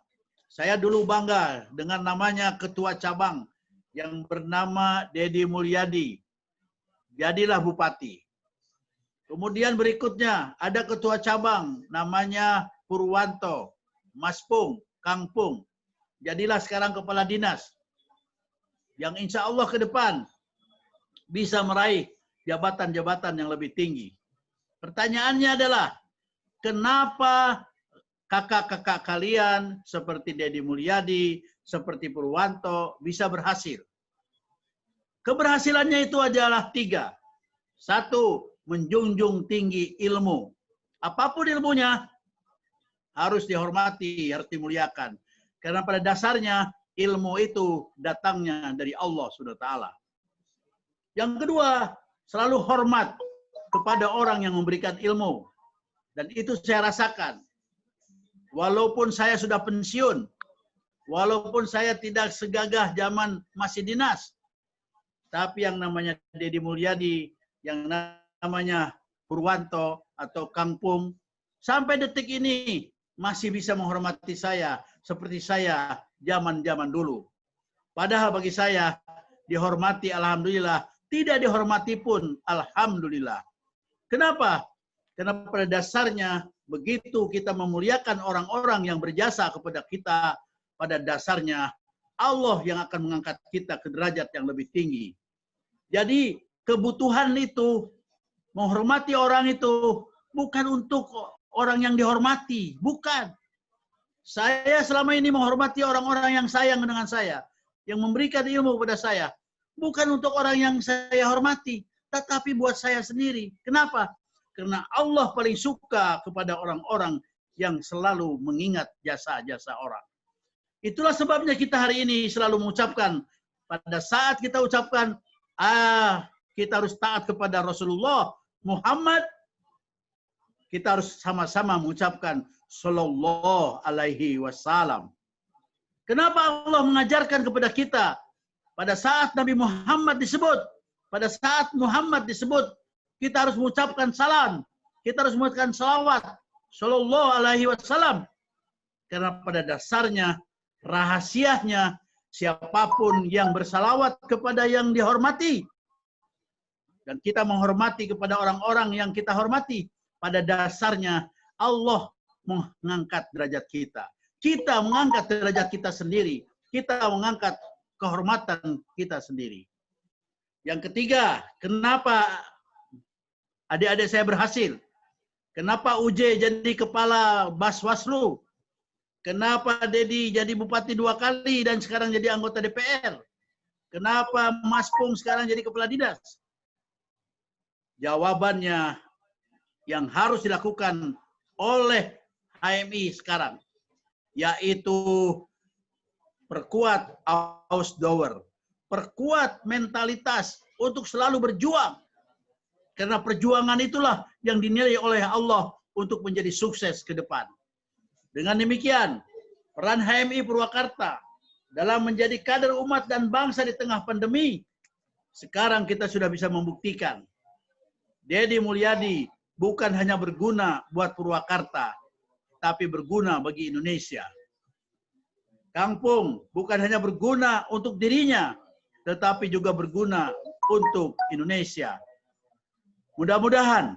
saya dulu bangga dengan namanya ketua cabang yang bernama Dedi Mulyadi. Jadilah bupati. Kemudian berikutnya ada ketua cabang namanya Purwanto, Mas Pung, Kang Pung. Jadilah sekarang kepala dinas. Yang insya Allah ke depan bisa meraih jabatan-jabatan yang lebih tinggi. Pertanyaannya adalah, kenapa kakak-kakak kalian seperti Dedi Mulyadi, seperti Purwanto bisa berhasil? Keberhasilannya itu adalah 3. 1, menjunjung tinggi ilmu. Apapun ilmunya, harus dihormati, harus dimuliakan. Karena pada dasarnya, ilmu itu datangnya dari Allah SWT. Yang kedua, selalu hormat kepada orang yang memberikan ilmu. Dan itu saya rasakan. Walaupun saya sudah pensiun, walaupun saya tidak segagah zaman masih dinas, tapi yang namanya Dedi Mulyadi, yang namanya Purwanto atau Kang Pung, sampai detik ini masih bisa menghormati saya seperti saya zaman-zaman dulu. Padahal bagi saya dihormati alhamdulillah, tidak dihormati pun alhamdulillah. Kenapa? Karena pada dasarnya begitu kita memuliakan orang-orang yang berjasa kepada kita, pada dasarnya Allah yang akan mengangkat kita ke derajat yang lebih tinggi. Jadi kebutuhan itu, menghormati orang itu bukan untuk orang yang dihormati, bukan. Saya selama ini menghormati orang-orang yang sayang dengan saya, yang memberikan ilmu kepada saya, bukan untuk orang yang saya hormati, tetapi buat saya sendiri. Kenapa? Karena Allah paling suka kepada orang-orang yang selalu mengingat jasa-jasa orang. Itulah sebabnya kita hari ini selalu mengucapkan, pada saat kita ucapkan, kita harus taat kepada Rasulullah Muhammad, kita harus sama-sama mengucapkan Sallallahu Alaihi Wasallam. Kenapa Allah mengajarkan kepada kita pada saat Nabi Muhammad disebut, pada saat Muhammad disebut, kita harus mengucapkan salam, kita harus mengucapkan salawat, Sallallahu Alaihi Wasallam. Karena pada dasarnya, rahasianya, siapapun yang bersalawat kepada yang dihormati, dan kita menghormati kepada orang-orang yang kita hormati, pada dasarnya Allah mengangkat derajat kita. Kita mengangkat derajat kita sendiri. Kita mengangkat kehormatan kita sendiri. Yang ketiga, kenapa adik-adik saya berhasil? Kenapa UJ jadi kepala Baswaslu? Kenapa Dedi jadi bupati 2 kali dan sekarang jadi anggota DPR? Kenapa Mas Pung sekarang jadi kepala dinas? Jawabannya yang harus dilakukan oleh HMI sekarang, yaitu perkuat Ausdauer, perkuat mentalitas untuk selalu berjuang. Karena perjuangan itulah yang dinilai oleh Allah untuk menjadi sukses ke depan. Dengan demikian, peran HMI Purwakarta dalam menjadi kader umat dan bangsa di tengah pandemi, sekarang kita sudah bisa membuktikan. Dedi Mulyadi bukan hanya berguna buat Purwakarta, tapi berguna bagi Indonesia. Kang Pung bukan hanya berguna untuk dirinya, tetapi juga berguna untuk Indonesia. Mudah-mudahan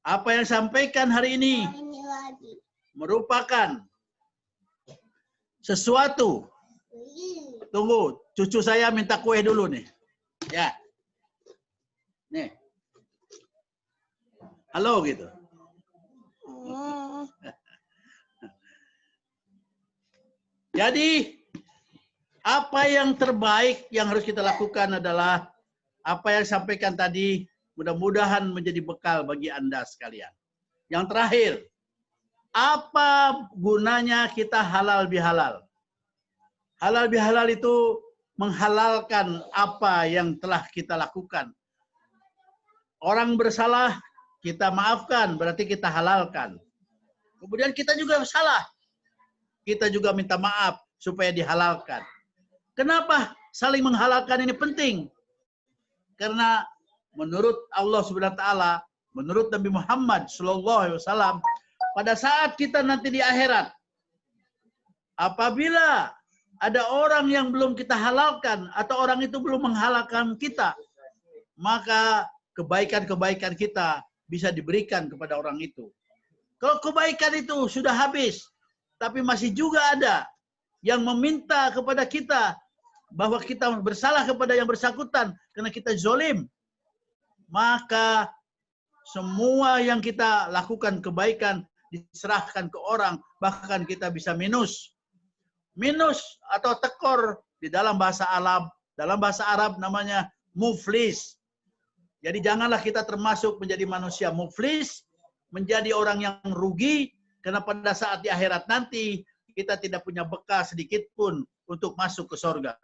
apa yang disampaikan hari ini merupakan sesuatu. Tunggu, cucu saya minta kue dulu nih. Ya. Nih. Halo gitu. Jadi, apa yang terbaik yang harus kita lakukan adalah apa yang disampaikan tadi, mudah-mudahan menjadi bekal bagi Anda sekalian. Yang terakhir, apa gunanya kita halal bihalal? Halal bihalal itu menghalalkan apa yang telah kita lakukan. Orang bersalah, kita maafkan, berarti kita halalkan. Kemudian kita juga salah, kita juga minta maaf supaya dihalalkan. Kenapa saling menghalalkan ini penting? Karena menurut Allah Subhanahu wa taala, menurut Nabi Muhammad SAW, pada saat kita nanti di akhirat, apabila ada orang yang belum kita halalkan atau orang itu belum menghalalkan kita, maka kebaikan-kebaikan kita bisa diberikan kepada orang itu. Kalau kebaikan itu sudah habis, tapi masih juga ada yang meminta kepada kita bahwa kita bersalah kepada yang bersangkutan karena kita zalim, maka semua yang kita lakukan kebaikan diserahkan ke orang, bahkan kita bisa minus. Minus atau tekor di dalam bahasa Arab namanya muflis. Jadi janganlah kita termasuk menjadi manusia muflis, menjadi orang yang rugi, karena pada saat di akhirat nanti kita tidak punya bekal sedikit pun untuk masuk ke surga.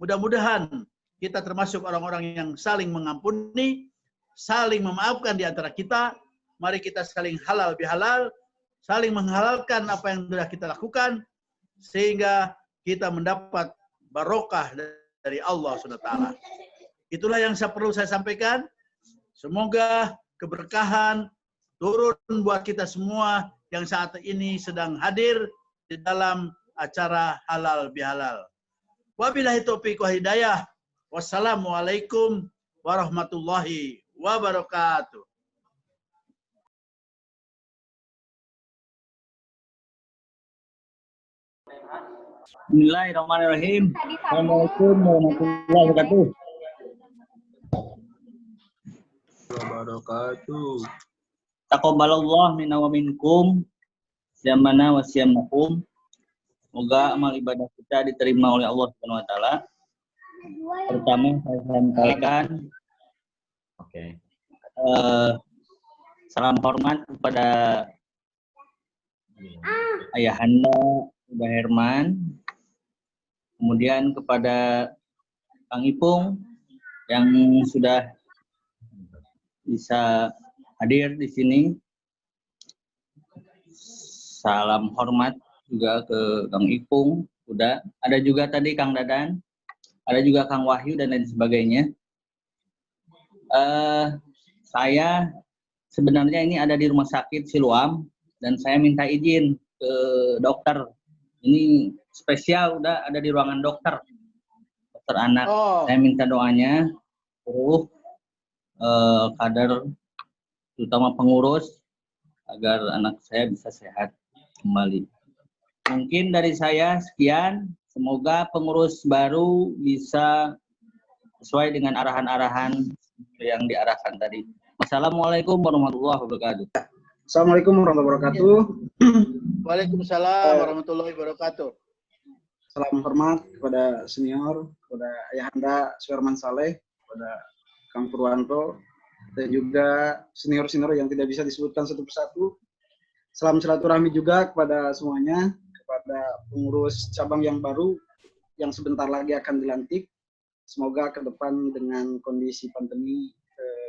Mudah-mudahan kita termasuk orang-orang yang saling mengampuni, saling memaafkan di antara kita. Mari kita saling halal bihalal, saling menghalalkan apa yang sudah kita lakukan, sehingga kita mendapat barokah dari Allah SWT. Itulah yang perlu saya sampaikan. Semoga keberkahan turun buat kita semua yang saat ini sedang hadir di dalam acara halal bihalal. Wabillahi taufiq wa hidayah. Wassalamualaikum warahmatullahi wabarakatuh. Bismillahirrahmanirrahim. Assalamualaikum warahmatullahi wabarakatuh. Taqabbalallah minna wa minkum siyamana wa siyamakum. Semoga amal ibadah kita diterima oleh Allah Subhanahu wa taala. Pertama saya sampaikan salam hormat kepada Ayahanda Uda Herman, kemudian kepada Kang Ipung yang sudah bisa hadir di sini. Salam hormat juga ke Kang Ipung, udah. Ada juga tadi Kang Dadan, ada juga Kang Wahyu dan lain sebagainya. Saya sebenarnya ini ada di rumah sakit Siloam dan saya minta izin ke dokter. Ini spesial udah ada di ruangan dokter anak. Saya minta doanya seluruh kader terutama pengurus agar anak saya bisa sehat kembali. Mungkin dari saya sekian, semoga pengurus baru bisa sesuai dengan arahan-arahan yang diarahkan tadi. Wassalamualaikum warahmatullahi wabarakatuh. Assalamualaikum warahmatullahi wabarakatuh. Waalaikumsalam warahmatullahi wabarakatuh. Salam hormat kepada senior, kepada Ayahanda Suherman Saleh, kepada Kang Purwanto, dan juga senior-senior yang tidak bisa disebutkan satu persatu. Salam silaturahmi juga kepada semuanya, kepada pengurus cabang yang baru yang sebentar lagi akan dilantik. Semoga ke depan dengan kondisi pandemi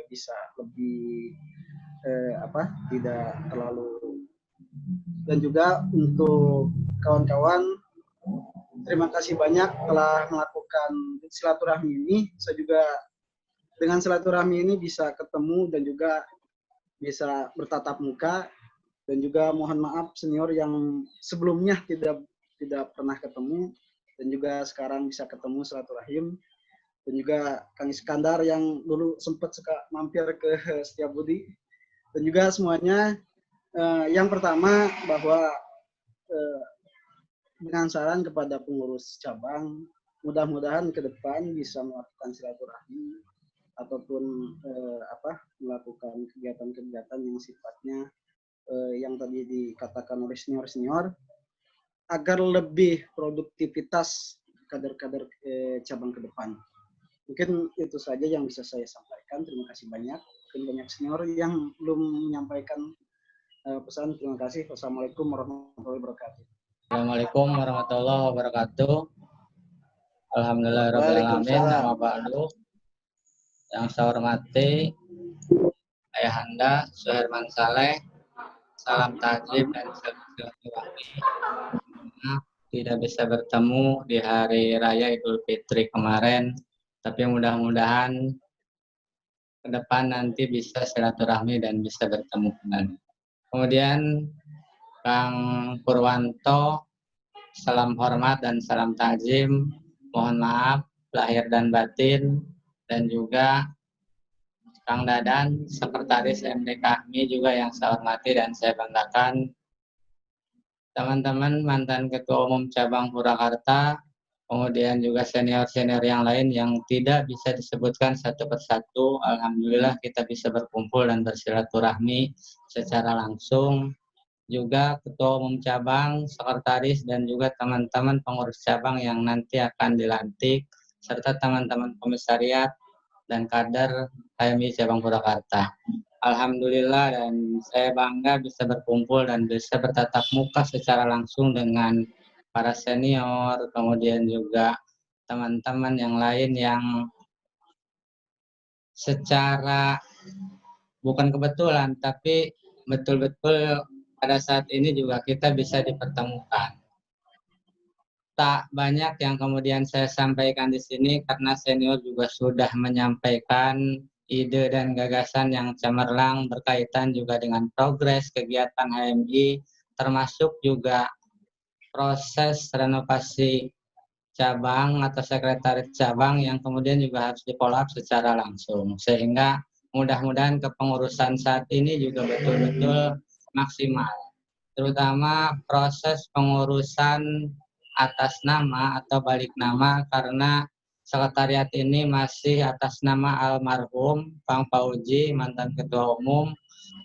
bisa lebih tidak terlalu. Dan juga untuk kawan-kawan, terima kasih banyak telah melakukan silaturahmi ini. Saya juga dengan silaturahmi ini bisa ketemu dan juga bisa bertatap muka. Dan juga mohon maaf senior yang sebelumnya tidak pernah ketemu dan juga sekarang bisa ketemu silaturahim. Dan juga Kang Iskandar yang dulu sempat suka mampir ke Setiabudi. Dan juga semuanya, yang pertama bahwa dengan saran kepada pengurus cabang, mudah-mudahan ke depan bisa melakukan silaturahmi ataupun melakukan kegiatan-kegiatan yang sifatnya yang tadi dikatakan oleh senior-senior agar lebih produktivitas kader-kader cabang ke depan. Mungkin itu saja yang bisa saya sampaikan. Terima kasih banyak. Mungkin banyak senior yang belum menyampaikan pesan. Terima kasih. Wassalamualaikum warahmatullahi wabarakatuh. Assalamualaikum warahmatullahi wabarakatuh. Alhamdulillahirrahmanirrahim. Nama ba'du. Yang saya hormati Ayahanda Suherman Saleh. Salam takjib dan silaturahmi. Tidak bisa bertemu di hari raya Idul Fitri kemarin, tapi mudah-mudahan ke depan nanti bisa silaturahmi dan bisa bertemu kembali. Kemudian Kang Purwanto, salam hormat dan salam takjim. Mohon maaf lahir dan batin. Dan juga Kang Dadan, Sekretaris MD KAHMI juga yang saya hormati dan saya banggakan. Teman-teman mantan Ketua Umum Cabang Purwakarta, kemudian juga senior-senior yang lain yang tidak bisa disebutkan satu persatu. Alhamdulillah kita bisa berkumpul dan bersilaturahmi secara langsung. Juga Ketua Umum Cabang, Sekretaris, dan juga teman-teman pengurus cabang yang nanti akan dilantik, serta teman-teman komisariat dan kader HMI Cabang Purwakarta. Alhamdulillah dan saya bangga bisa berkumpul dan bisa bertatap muka secara langsung dengan para senior, kemudian juga teman-teman yang lain yang secara bukan kebetulan, tapi betul-betul pada saat ini juga kita bisa dipertemukan. Tak banyak yang kemudian saya sampaikan di sini karena senior juga sudah menyampaikan ide dan gagasan yang cemerlang berkaitan juga dengan progres kegiatan HMI termasuk juga proses renovasi cabang atau sekretaris cabang yang kemudian juga harus di-follow up secara langsung. Sehingga mudah-mudahan kepengurusan saat ini juga betul-betul maksimal. Terutama proses pengurusan atas nama atau balik nama, karena sekretariat ini masih atas nama almarhum Bang Fauji, mantan ketua umum,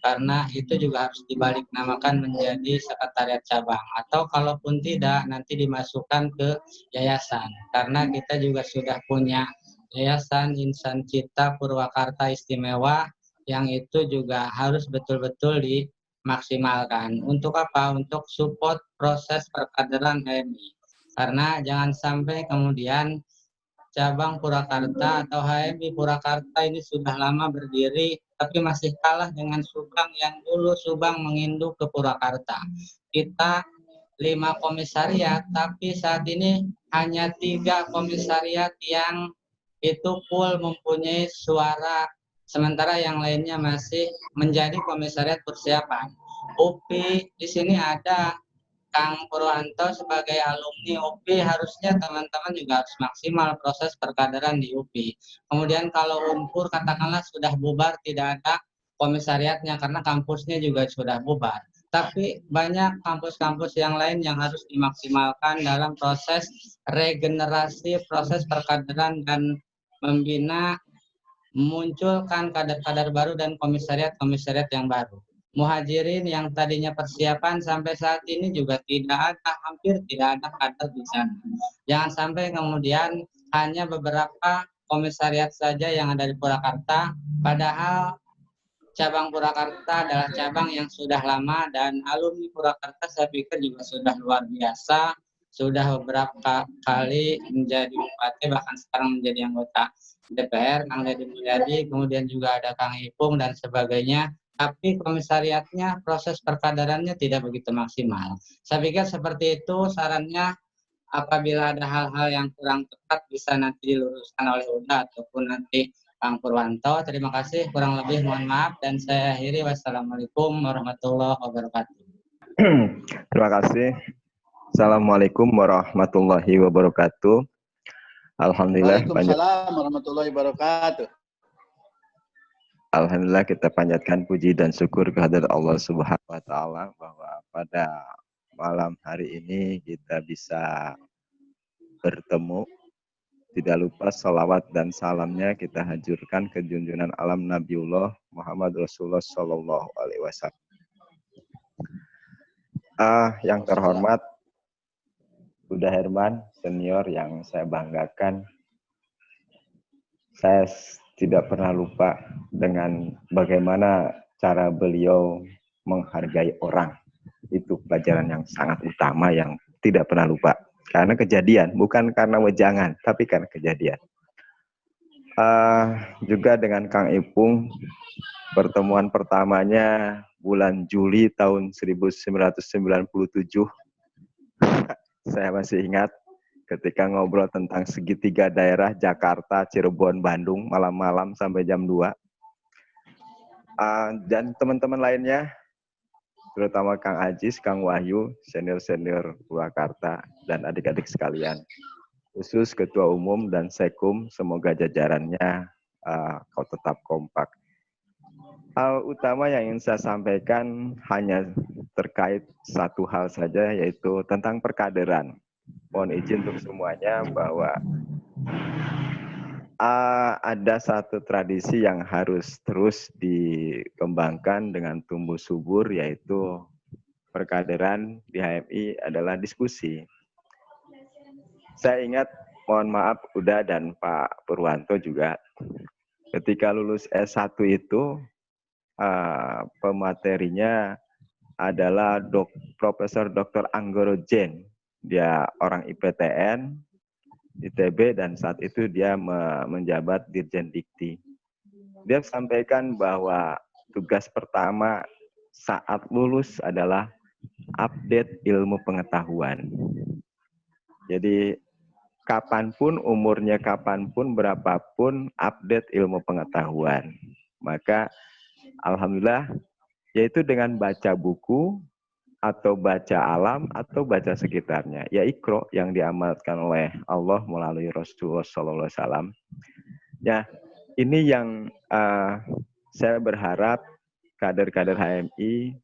karena itu juga harus dibalik namakan menjadi sekretariat cabang, atau kalaupun tidak nanti dimasukkan ke yayasan, karena kita juga sudah punya Yayasan Insan Cipta Purwakarta Istimewa yang itu juga harus betul-betul dimaksimalkan. Untuk apa? Untuk support proses perkaderan HMI. Karena jangan sampai kemudian cabang Purwakarta atau HMI Purwakarta ini sudah lama berdiri, tapi masih kalah dengan Subang yang dulu Subang menginduk ke Purwakarta. Kita 5 komisariat, tapi saat ini hanya 3 komisariat yang itu full mempunyai suara, sementara yang lainnya masih menjadi komisariat persiapan. UPI di sini ada Kang Purwanto sebagai alumni UPI, harusnya teman-teman juga harus maksimal proses perkaderan di UPI. Kemudian kalau Unpur katakanlah sudah bubar, tidak ada komisariatnya karena kampusnya juga sudah bubar. Tapi banyak kampus-kampus yang lain yang harus dimaksimalkan dalam proses regenerasi, proses perkaderan dan membina, memunculkan kader-kader baru dan komisariat-komisariat yang baru. Muhajirin yang tadinya persiapan sampai saat ini juga tidak ada, hampir tidak ada kader di sana. Jangan sampai kemudian hanya beberapa komisariat saja yang ada di Purwakarta, padahal cabang Purwakarta adalah cabang yang sudah lama dan alumni Purwakarta saya pikir juga sudah luar biasa, sudah beberapa kali menjadi bupati, bahkan sekarang menjadi anggota DPR, Kang Deddy Mulyadi, kemudian juga ada Kang Ipung dan sebagainya. Tapi komisariatnya, proses perkaderannya tidak begitu maksimal. Saya pikir seperti itu sarannya, apabila ada hal-hal yang kurang tepat bisa nanti diluruskan oleh UDA ataupun nanti Kang Purwanto. Terima kasih, kurang lebih mohon maaf dan saya akhiri. Wassalamualaikum warahmatullahi wabarakatuh. Terima kasih. Assalamualaikum warahmatullahi wabarakatuh. Alhamdulillah Waalaikumsalam warahmatullahi wabarakatuh. Alhamdulillah kita panjatkan puji dan syukur kehadirat Allah Subhanahu wa taala bahwa pada malam hari ini kita bisa bertemu. Tidak lupa salawat dan salamnya kita hancurkan ke junjungan alam Nabiullah Muhammad Rasulullah Sallallahu Alaihi Wasallam. Yang terhormat Buddha Herman senior yang saya banggakan, saya tidak pernah lupa dengan bagaimana cara beliau menghargai orang. Itu pelajaran yang sangat utama yang tidak pernah lupa. Karena kejadian, bukan karena wejangan, tapi karena kejadian. Juga dengan Kang Ipung, pertemuan pertamanya bulan Juli tahun 1997. Saya masih ingat ketika ngobrol tentang segitiga daerah Jakarta, Cirebon, Bandung, malam-malam sampai jam 2. Dan teman-teman lainnya, terutama Kang Ajis, Kang Wahyu, senior-senior Purwakarta, dan adik-adik sekalian. Khusus Ketua Umum dan Sekum, semoga jajarannya kau tetap kompak. Hal utama yang ingin saya sampaikan hanya terkait satu hal saja, yaitu tentang perkaderan. Mohon izin untuk semuanya bahwa ada satu tradisi yang harus terus dikembangkan dengan tumbuh subur, yaitu perkaderan di HMI adalah diskusi. Saya ingat, mohon maaf Uda dan Pak Purwanto juga, ketika lulus S1 itu pematerinya adalah Profesor Dr. Anggoro Jen. Dia orang IPTN, ITB, dan saat itu dia menjabat Dirjen Dikti. Dia sampaikan bahwa tugas pertama saat lulus adalah update ilmu pengetahuan. Jadi kapanpun, umurnya kapanpun, berapapun, update ilmu pengetahuan. Maka alhamdulillah, yaitu dengan baca buku, atau baca alam atau baca sekitarnya. Ya Iqra yang diamalkan oleh Allah melalui Rasulullah SAW. Ya, ini yang saya berharap kader-kader HMI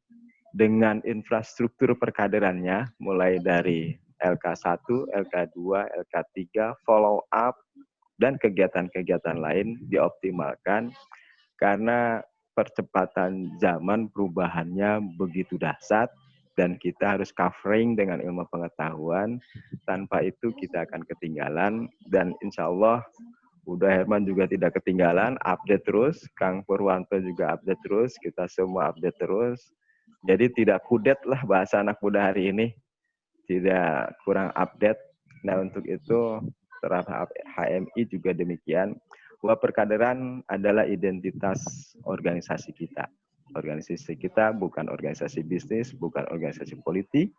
dengan infrastruktur perkaderannya, mulai dari LK1, LK2, LK3, follow up, dan kegiatan-kegiatan lain dioptimalkan karena percepatan zaman perubahannya begitu dahsyat dan kita harus covering dengan ilmu pengetahuan. Tanpa itu kita akan ketinggalan dan insya Allah Uda Herman juga tidak ketinggalan, update terus, Kang Purwanto juga update terus, kita semua update terus. Jadi tidak kudet lah bahasa anak muda hari ini, tidak kurang update. Nah untuk itu terhadap HMI juga demikian, bahwa perkaderan adalah identitas organisasi kita. Organisasi kita bukan organisasi bisnis, bukan organisasi politik,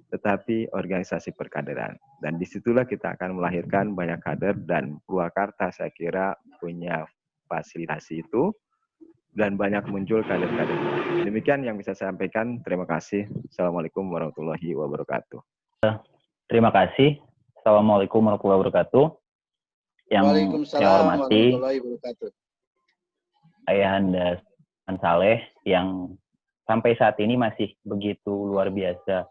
tetapi organisasi perkaderan. Dan disitulah kita akan melahirkan banyak kader dan Purwakarta saya kira punya fasilitasi itu dan banyak muncul kader-kader. Demikian yang bisa saya sampaikan. Terima kasih. Assalamualaikum warahmatullahi wabarakatuh. Terima kasih. Assalamualaikum warahmatullahi wabarakatuh. Yang saya hormati Ayahanda Saleh yang sampai saat ini masih begitu luar biasa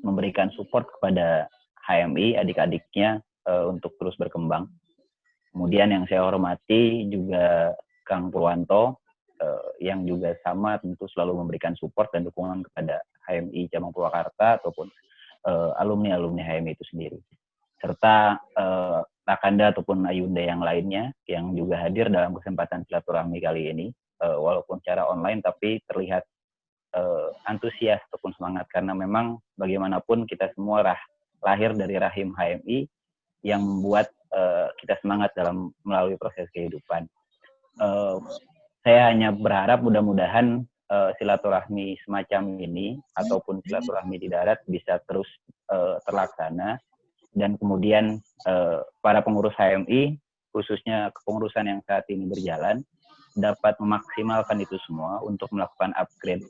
memberikan support kepada HMI, adik-adiknya untuk terus berkembang. Kemudian yang saya hormati juga Kang Purwanto yang juga sama tentu selalu memberikan support dan dukungan kepada HMI Cabang Purwakarta ataupun alumni-alumni HMI itu sendiri. Serta Rakanda ataupun Ayunda yang lainnya yang juga hadir dalam kesempatan silaturahmi kali ini, walaupun secara online tapi terlihat antusias ataupun semangat karena memang bagaimanapun kita semua lahir dari rahim HMI yang membuat kita semangat dalam melalui proses kehidupan. Saya hanya berharap mudah-mudahan silaturahmi semacam ini ataupun silaturahmi di darat bisa terus terlaksana dan kemudian para pengurus HMI khususnya kepengurusan yang saat ini berjalan dapat memaksimalkan itu semua untuk melakukan upgrade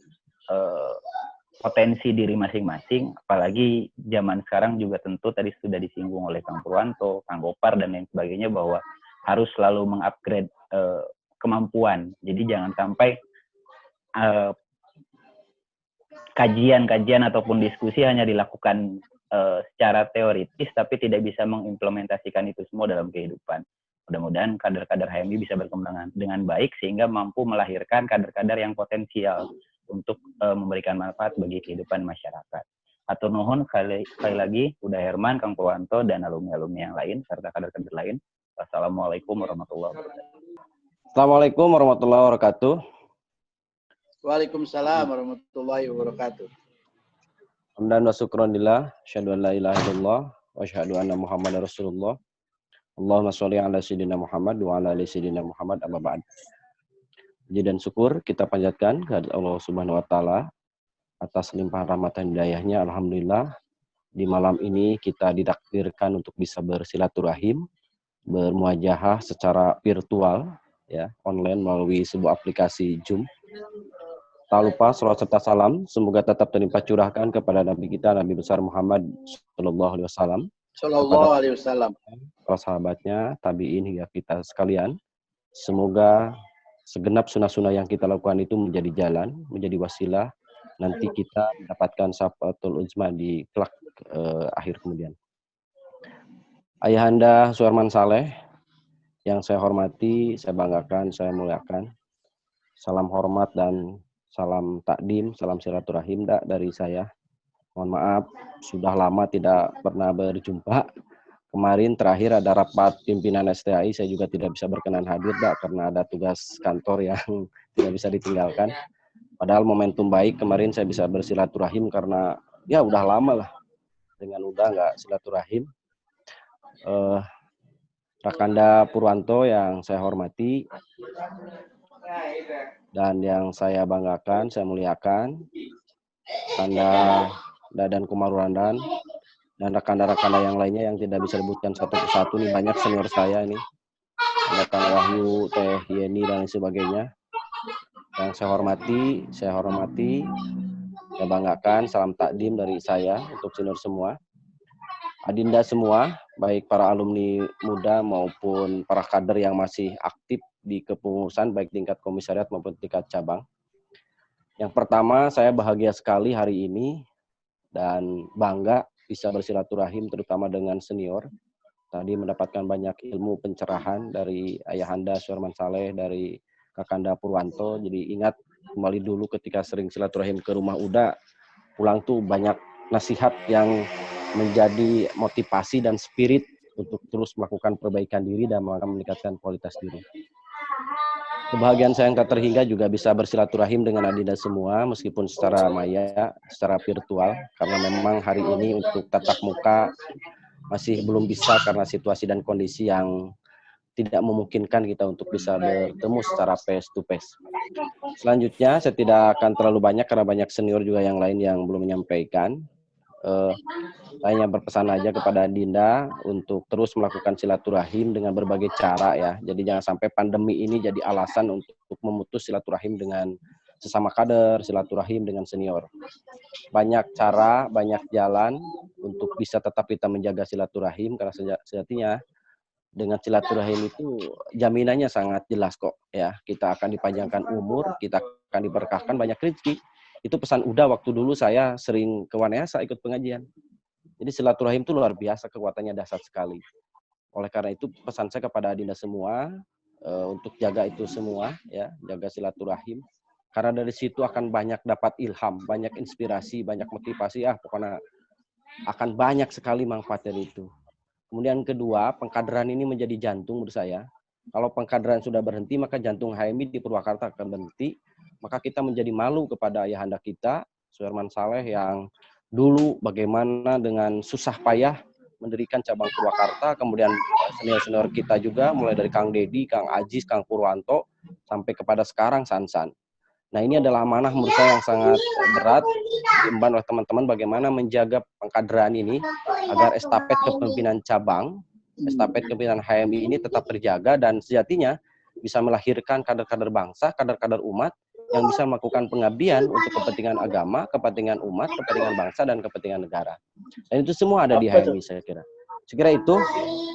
potensi diri masing-masing, apalagi zaman sekarang juga tentu tadi sudah disinggung oleh Kang Purwanto, Kang Gopar dan lain sebagainya bahwa harus selalu mengupgrade kemampuan. Jadi jangan sampai kajian-kajian ataupun diskusi hanya dilakukan secara teoritis tapi tidak bisa mengimplementasikan itu semua dalam kehidupan. Mudah-mudahan kader-kader HMI bisa berkembang dengan baik sehingga mampu melahirkan kader-kader yang potensial untuk memberikan manfaat bagi kehidupan masyarakat. Atur nuhun sekali lagi Uda Herman, Kang Purwanto dan alumni-alumni yang lain serta kader-kader lain. Wassalamualaikum warahmatullahi wabarakatuh. Assalamualaikum warahmatullahi wabarakatuh. Waalaikumsalam warahmatullahi wabarakatuh. Hamdan wa syukranillah, asyhadu an la ilaha illallah wa asyhadu anna Muhammadar Rasulullah. Allahumma sholli ala sayyidina Muhammad wa ala ali sayyidina Muhammad amma ba'd. Puji dan syukur kita panjatkan kehadirat Allah Subhanahu wa taala atas limpahan rahmat dan hidayahnya. Alhamdulillah di malam ini kita ditakdirkan untuk bisa bersilaturahim, bermuajahah secara virtual ya, online melalui sebuah aplikasi Zoom. Tak lupa salawat serta salam semoga tetap terlimpah curahkan kepada Nabi kita Nabi besar Muhammad sallallahu alaihi wasallam. Sallallahu alaihi wasallam. Para sahabatnya, tabi'in hingga kita sekalian. Semoga segenap sunnah-sunnah yang kita lakukan itu menjadi jalan, menjadi wasilah nanti kita mendapatkan syafaatul uzma di kelak akhir kemudian. Ayahanda Suherman Saleh yang saya hormati, saya banggakan, saya muliakan. Salam hormat dan salam takdim, salam silaturahim dari saya. Mohon maaf, sudah lama tidak pernah berjumpa. Kemarin terakhir ada rapat pimpinan STAI, saya juga tidak bisa berkenan hadir, karena ada tugas kantor yang tidak bisa ditinggalkan. Padahal momentum baik, kemarin saya bisa bersilaturahim karena ya udah lama lah dengan udah nggak silaturahim. Rakanda Purwanto yang saya hormati dan yang saya banggakan, saya muliakan, Kanda Dadan Kumarurandan dan rekan-rekan yang lainnya yang tidak bisa disebutkan satu persatu, nih banyak senior saya ini, ada Kang Wahyu, Teh Yeni dan sebagainya. Yang saya hormati saya banggakan. Salam takdim dari saya untuk senior semua. Adinda semua, baik para alumni muda maupun para kader yang masih aktif di kepengurusan, baik tingkat komisariat maupun tingkat cabang. Yang pertama, saya bahagia sekali hari ini dan bangga bisa bersilaturahim terutama dengan senior. Tadi mendapatkan banyak ilmu pencerahan dari Ayahanda Suherman Saleh, dari Kakanda Purwanto. Jadi ingat kembali dulu ketika sering silaturahim ke rumah Uda, pulang tuh banyak nasihat yang menjadi motivasi dan spirit untuk terus melakukan perbaikan diri dan meningkatkan kualitas diri. Kebahagiaan saya yang tak terhingga juga bisa bersilaturahim dengan adinda semua, meskipun secara maya, secara virtual, karena memang hari ini untuk tatap muka masih belum bisa karena situasi dan kondisi yang tidak memungkinkan kita untuk bisa bertemu secara face to face. Selanjutnya, saya tidak akan terlalu banyak karena banyak senior juga yang lain yang belum menyampaikan. Saya hanya berpesan aja kepada Dinda untuk terus melakukan silaturahim dengan berbagai cara ya. Jadi jangan sampai pandemi ini jadi alasan untuk memutus silaturahim dengan sesama kader, silaturahim dengan senior. Banyak cara, banyak jalan untuk bisa tetap kita menjaga silaturahim, karena sejatinya dengan silaturahim itu jaminannya sangat jelas kok ya. Kita akan dipanjangkan umur, kita akan diberkahkan banyak rezeki. Itu pesan Uda waktu dulu saya sering ke Wanayasa ikut pengajian. Jadi silaturahim itu luar biasa, kekuatannya dahsyat sekali. Oleh karena itu pesan saya kepada adinda semua untuk jaga itu semua ya, jaga silaturahim. Karena dari situ akan banyak dapat ilham, banyak inspirasi, banyak motivasi, pokoknya akan banyak sekali manfaat dari itu. Kemudian kedua, pengkaderan ini menjadi jantung menurut saya. Kalau pengkaderan sudah berhenti, maka jantung HMI di Purwakarta akan berhenti. Maka kita menjadi malu kepada ayahanda kita, Suherman Saleh, yang dulu bagaimana dengan susah payah mendirikan cabang Purwakarta, kemudian senior-senior kita juga, mulai dari Kang Dedi, Kang Ajis, Kang Purwanto, sampai kepada sekarang Sansan. Nah ini adalah amanah menurut saya yang sangat berat, diemban oleh teman-teman bagaimana menjaga pengkaderan ini, agar estafet kepemimpinan cabang, estafet kepemimpinan HMI ini tetap terjaga dan sejatinya bisa melahirkan kader-kader bangsa, kader-kader umat, yang bisa melakukan pengabdian untuk kepentingan agama, kepentingan umat, kepentingan bangsa, dan kepentingan negara. Dan itu semua ada di HMI saya kira. Sekira itu,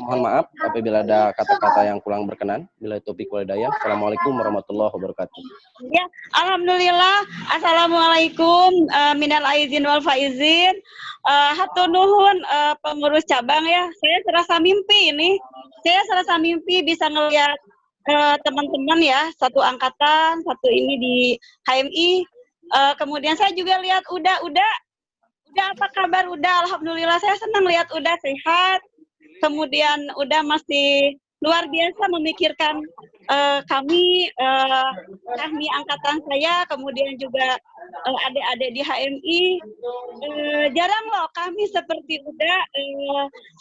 mohon maaf apabila ada kata-kata yang kurang berkenan. Bila topik walidayah. Assalamualaikum warahmatullahi wabarakatuh. Ya, alhamdulillah. Assalamualaikum minal aizin wal faizin. Hatur nuhun pengurus cabang ya. Saya serasa mimpi ini. Saya serasa mimpi bisa ngelihat teman-teman ya, satu angkatan, satu ini di HMI. Kemudian saya juga lihat Uda apa kabar Uda? Alhamdulillah saya senang lihat Uda sehat. Kemudian Uda masih luar biasa memikirkan kami angkatan saya, kemudian juga adik-adik di HMI. Jarang loh kami seperti Uda,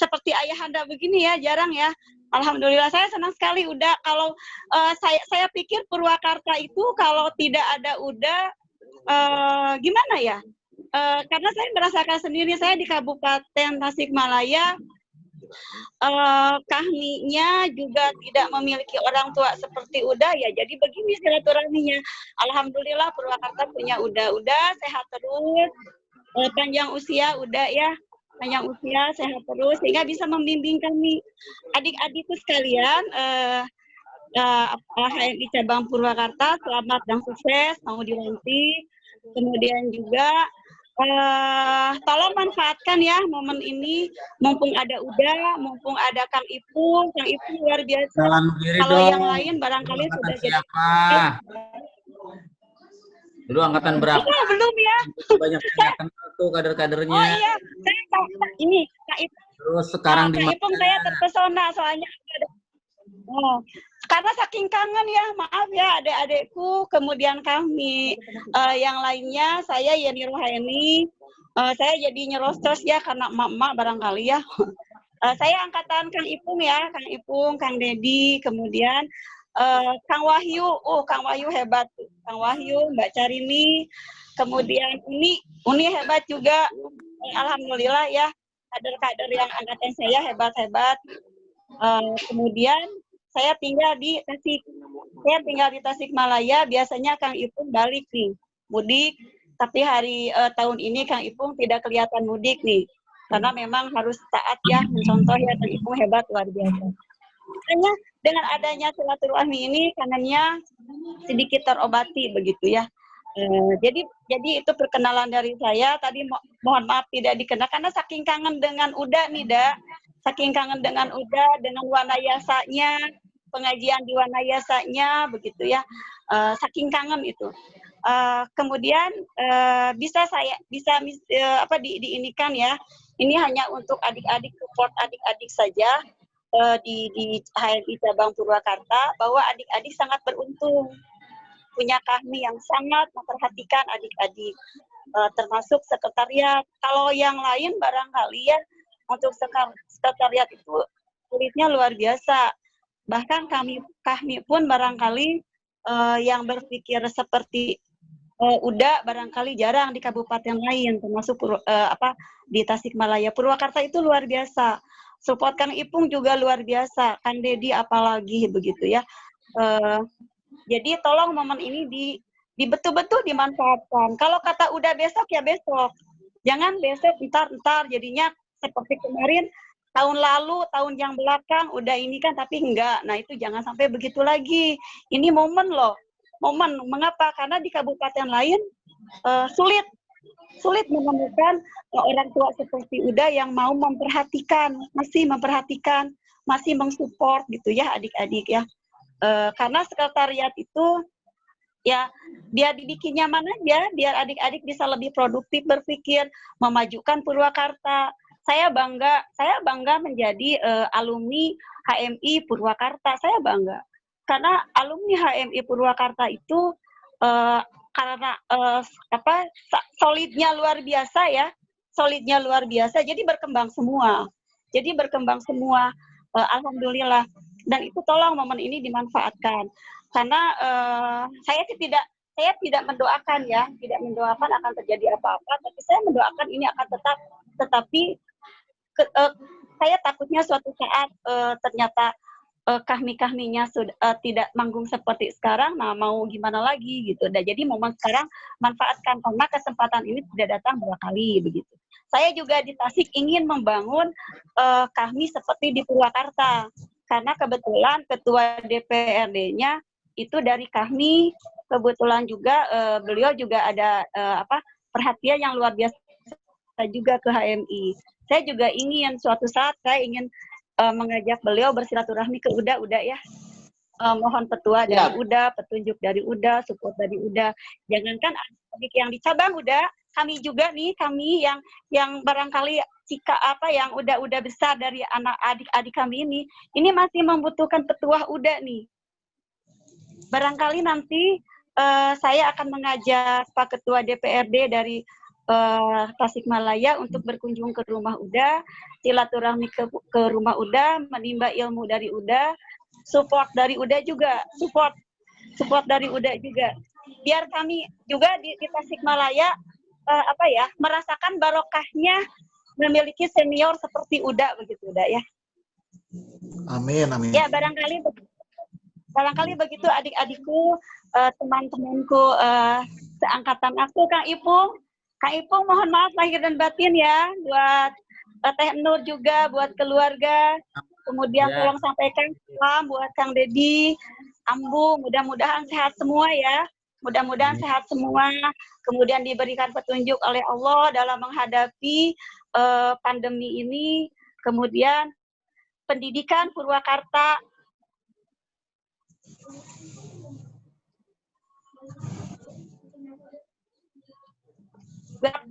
seperti ayahanda begini ya, jarang ya. Alhamdulillah saya senang sekali Uda. Kalau saya pikir Purwakarta itu kalau tidak ada Uda gimana ya? Karena saya merasakan sendiri, saya di Kabupaten Tasikmalaya, kahminya juga tidak memiliki orang tua seperti Uda ya. Jadi begini silaturahminya. Alhamdulillah Purwakarta punya Uda sehat terus, panjang usia Uda ya. Panjang usia, sehat terus, sehingga bisa membimbing kami adik-adikku sekalian HMI cabang Purwakarta. Selamat dan sukses, mau dilantik. Kemudian juga tolong manfaatkan ya momen ini, mumpung ada Uda, mumpung ada Kang Ipung luar biasa. Kalau yang lain barangkali sudah siapa? Dulu angkatan berapa? Belum ya. Banyak yang kenal tuh kader-kadernya. Oh iya, saya ini Kak Ipung. Terus sekarang di Kak Ipung saya terpesona soalnya karena saking kangen ya, maaf ya adik-adikku, kemudian kami yang lainnya, saya Yeni Ruhaini, saya jadi nyerostos ya karena emak-emak barangkali ya. Saya angkatan Kang Ipung ya, Kang Ipung, Kang Dedi, kemudian Kang Wahyu, Kang Wahyu hebat, Kang Wahyu, Mbak Carini, kemudian Uni hebat juga, alhamdulillah ya, kader-kader yang angkatan saya hebat-hebat. Kemudian saya tinggal di Tasikmalaya, biasanya Kang Ipung balik nih, mudik, Tapi tahun ini Kang Ipung tidak kelihatan mudik nih. Karena memang harus taat ya, mencontoh ya, Kang Ipung hebat luar biasa. Makanya dengan adanya silaturahmi ini kangennya sedikit terobati begitu ya. Jadi itu perkenalan dari saya. Tadi mohon maaf tidak dikenal karena saking kangen dengan Uda nih, saking kangen dengan Uda, dengan Wanayasanya, pengajian di Wanayasanya begitu ya. Saking kangen itu. Kemudian bisa diinikan ya. Ini hanya untuk adik-adik, support adik-adik saja di HMI Cabang Purwakarta, bahwa adik-adik sangat beruntung punya kami yang sangat memperhatikan adik-adik, termasuk sekretariat. Kalau yang lain barangkali ya untuk sekretariat itu sulitnya luar biasa. Bahkan kami pun barangkali yang berpikir seperti Uda barangkali jarang di kabupaten lain, termasuk di Tasikmalaya. Purwakarta itu luar biasa. Support Kang Ipung juga luar biasa. Kang Dedi apalagi begitu ya. Jadi tolong momen ini di betul-betul dimanfaatkan. Kalau kata udah besok ya besok. Jangan besok entar jadinya seperti kemarin tahun lalu, tahun yang belakang udah ini kan tapi enggak. Nah, itu jangan sampai begitu lagi. Ini momen loh. Momen. Mengapa? Karena di kabupaten lain sulit menemukan orang tua seperti Uda yang mau memperhatikan, masih mensupport gitu ya adik-adik ya. Karena sekretariat itu ya biar dibikin nyaman aja, biar adik-adik bisa lebih produktif berpikir, memajukan Purwakarta. Saya bangga menjadi alumni HMI Purwakarta. Saya bangga karena alumni HMI Purwakarta itu karena solidnya luar biasa ya, jadi berkembang semua. Alhamdulillah. Dan itu tolong momen ini dimanfaatkan karena saya tidak mendoakan ya, tidak mendoakan akan terjadi apa-apa, tapi saya mendoakan ini akan tetapi saya takutnya suatu saat ternyata kahmi-kahminya sudah tidak manggung seperti sekarang, nah mau gimana lagi gitu. Nah, jadi momen sekarang manfaatkan karena kesempatan ini tidak datang dua kali begitu. Saya juga di Tasik ingin membangun kahmi seperti di Purwakarta karena kebetulan ketua DPRD-nya itu dari kahmi, kebetulan juga beliau juga ada perhatian yang luar biasa juga ke HMI. Saya juga ingin suatu saat saya ingin mengajak beliau bersilaturahmi ke Uda ya. Mohon petua dari Uda, petunjuk dari Uda, support dari Uda. Jangankan adik yang di cabang Uda, kami juga nih, kami yang barangkali yang udah besar dari anak adik-adik kami ini masih membutuhkan petua Uda nih. Barangkali nanti saya akan mengajak Pak Ketua DPRD dari Tasikmalaya untuk berkunjung ke rumah Uda, silaturahmi ke rumah Uda, menimba ilmu dari Uda, support dari Uda juga, support dari Uda juga. Biar kami juga di Tasikmalaya merasakan barokahnya memiliki senior seperti Uda begitu Uda ya. Amin. Ya barangkali begitu adik-adikku, teman-temanku seangkatan aku, Kang Ipung mohon maaf lahir dan batin ya, buat Teh Nur juga, buat keluarga. Kemudian tolong sampaikan salam buat Kang Dedi, Ambu, mudah-mudahan sehat semua ya. Mudah-mudahan sehat semua. Kemudian diberikan petunjuk oleh Allah dalam menghadapi pandemi ini. Kemudian pendidikan Purwakarta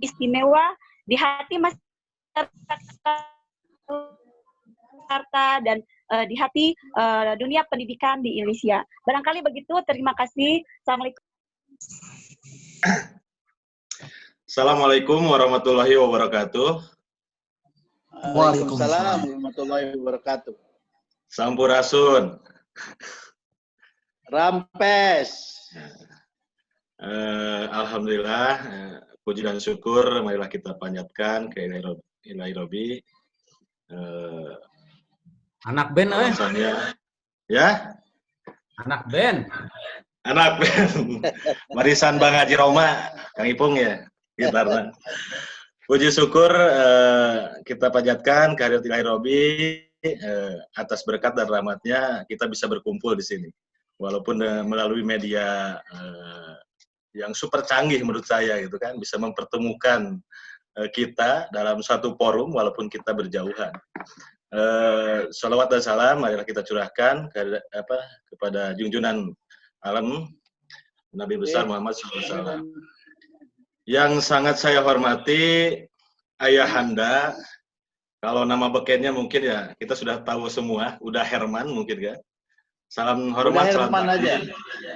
istimewa di hati masyarakat Jakarta dan di hati dunia pendidikan di Indonesia. Barangkali begitu. Terima kasih. Assalamualaikum. Assalamualaikum warahmatullahi wabarakatuh. Waalaikumsalam warahmatullahi wabarakatuh. Sampurasun. Rampes. Alhamdulillah, puji dan syukur marilah kita panjatkan ke Ilahi Robbi. Anak band ya. Anak band. Anak Marisan Bang Haji Roma, Kang Ipung ya, gitarnya. Puji syukur kita panjatkan kehadirat Ilahi Robi atas berkat dan rahmatnya kita bisa berkumpul di sini. Walaupun melalui media yang super canggih menurut saya gitu kan, bisa mempertemukan kita dalam satu forum walaupun kita berjauhan. Salawat dan salam marilah kita curahkan kepada junjungan alam Nabi besar Muhammad SAW. Yang sangat saya hormati Ayahanda, kalau nama bekennya mungkin ya kita sudah tahu semua, Uda Herman mungkin kan. Salam hormat, Uda Herman salam aja.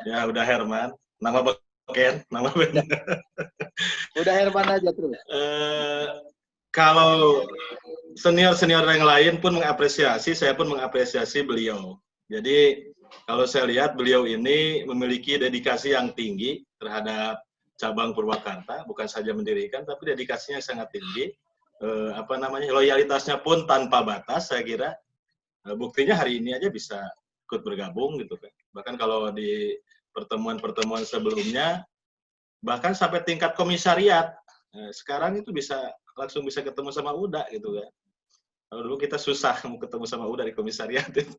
Ya Uda Herman, nama beken, nama beken. Uda Herman aja terus. Kalau senior-senior yang lain pun mengapresiasi, saya pun mengapresiasi beliau. Jadi kalau saya lihat beliau ini memiliki dedikasi yang tinggi terhadap cabang Purwakarta, bukan saja mendirikan, tapi dedikasinya sangat tinggi. Loyalitasnya pun tanpa batas, saya kira. Buktinya hari ini aja bisa ikut bergabung gitu kan. Bahkan kalau di pertemuan-pertemuan sebelumnya, bahkan sampai tingkat komisariat, sekarang itu langsung bisa ketemu sama Uda gitu kan. Kalau dulu kita susah mau ketemu sama Uda di komisariat itu.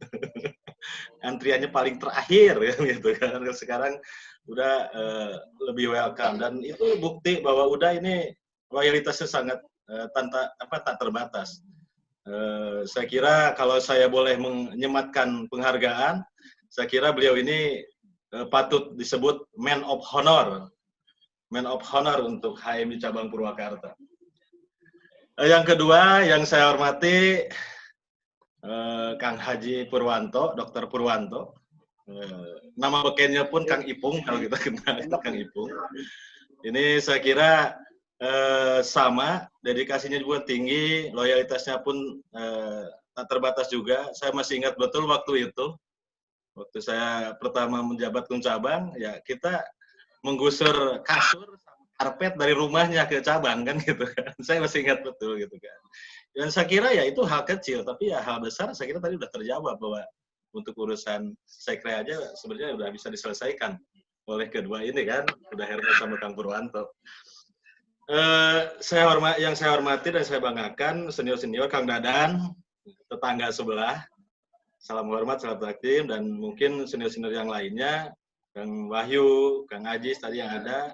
Antriannya paling terakhir ya gitu kan. Sekarang udah lebih welcome dan itu bukti bahwa Uda ini loyalitasnya sangat tak terbatas. Saya kira kalau saya boleh menyematkan penghargaan, saya kira beliau ini patut disebut Man of Honor untuk HMI cabang Purwakarta. Yang kedua yang saya hormati Kang Haji Purwanto, Dr. Purwanto. Nama bekennya pun Kang Ipung kalau kita kenal Kang Ipung. Ini saya kira sama, dedikasinya juga tinggi, loyalitasnya pun tak terbatas juga. Saya masih ingat betul waktu waktu saya pertama menjabat cabang, ya kita menggusur kasur karpet dari rumahnya ke cabang kan gitu kan. Saya masih ingat betul gitu kan. Dan saya kira ya itu hal kecil, tapi ya hal besar saya kira tadi udah terjawab bahwa untuk urusan sekre aja sebenarnya udah bisa diselesaikan oleh kedua ini kan, udah Herman sama Kang Purwanto. Yang saya hormati dan saya banggakan senior-senior Kang Dadan, tetangga sebelah. Salam hormat, salam takdim, dan mungkin senior-senior yang lainnya, Kang Wahyu, Kang Ajis tadi yang ada,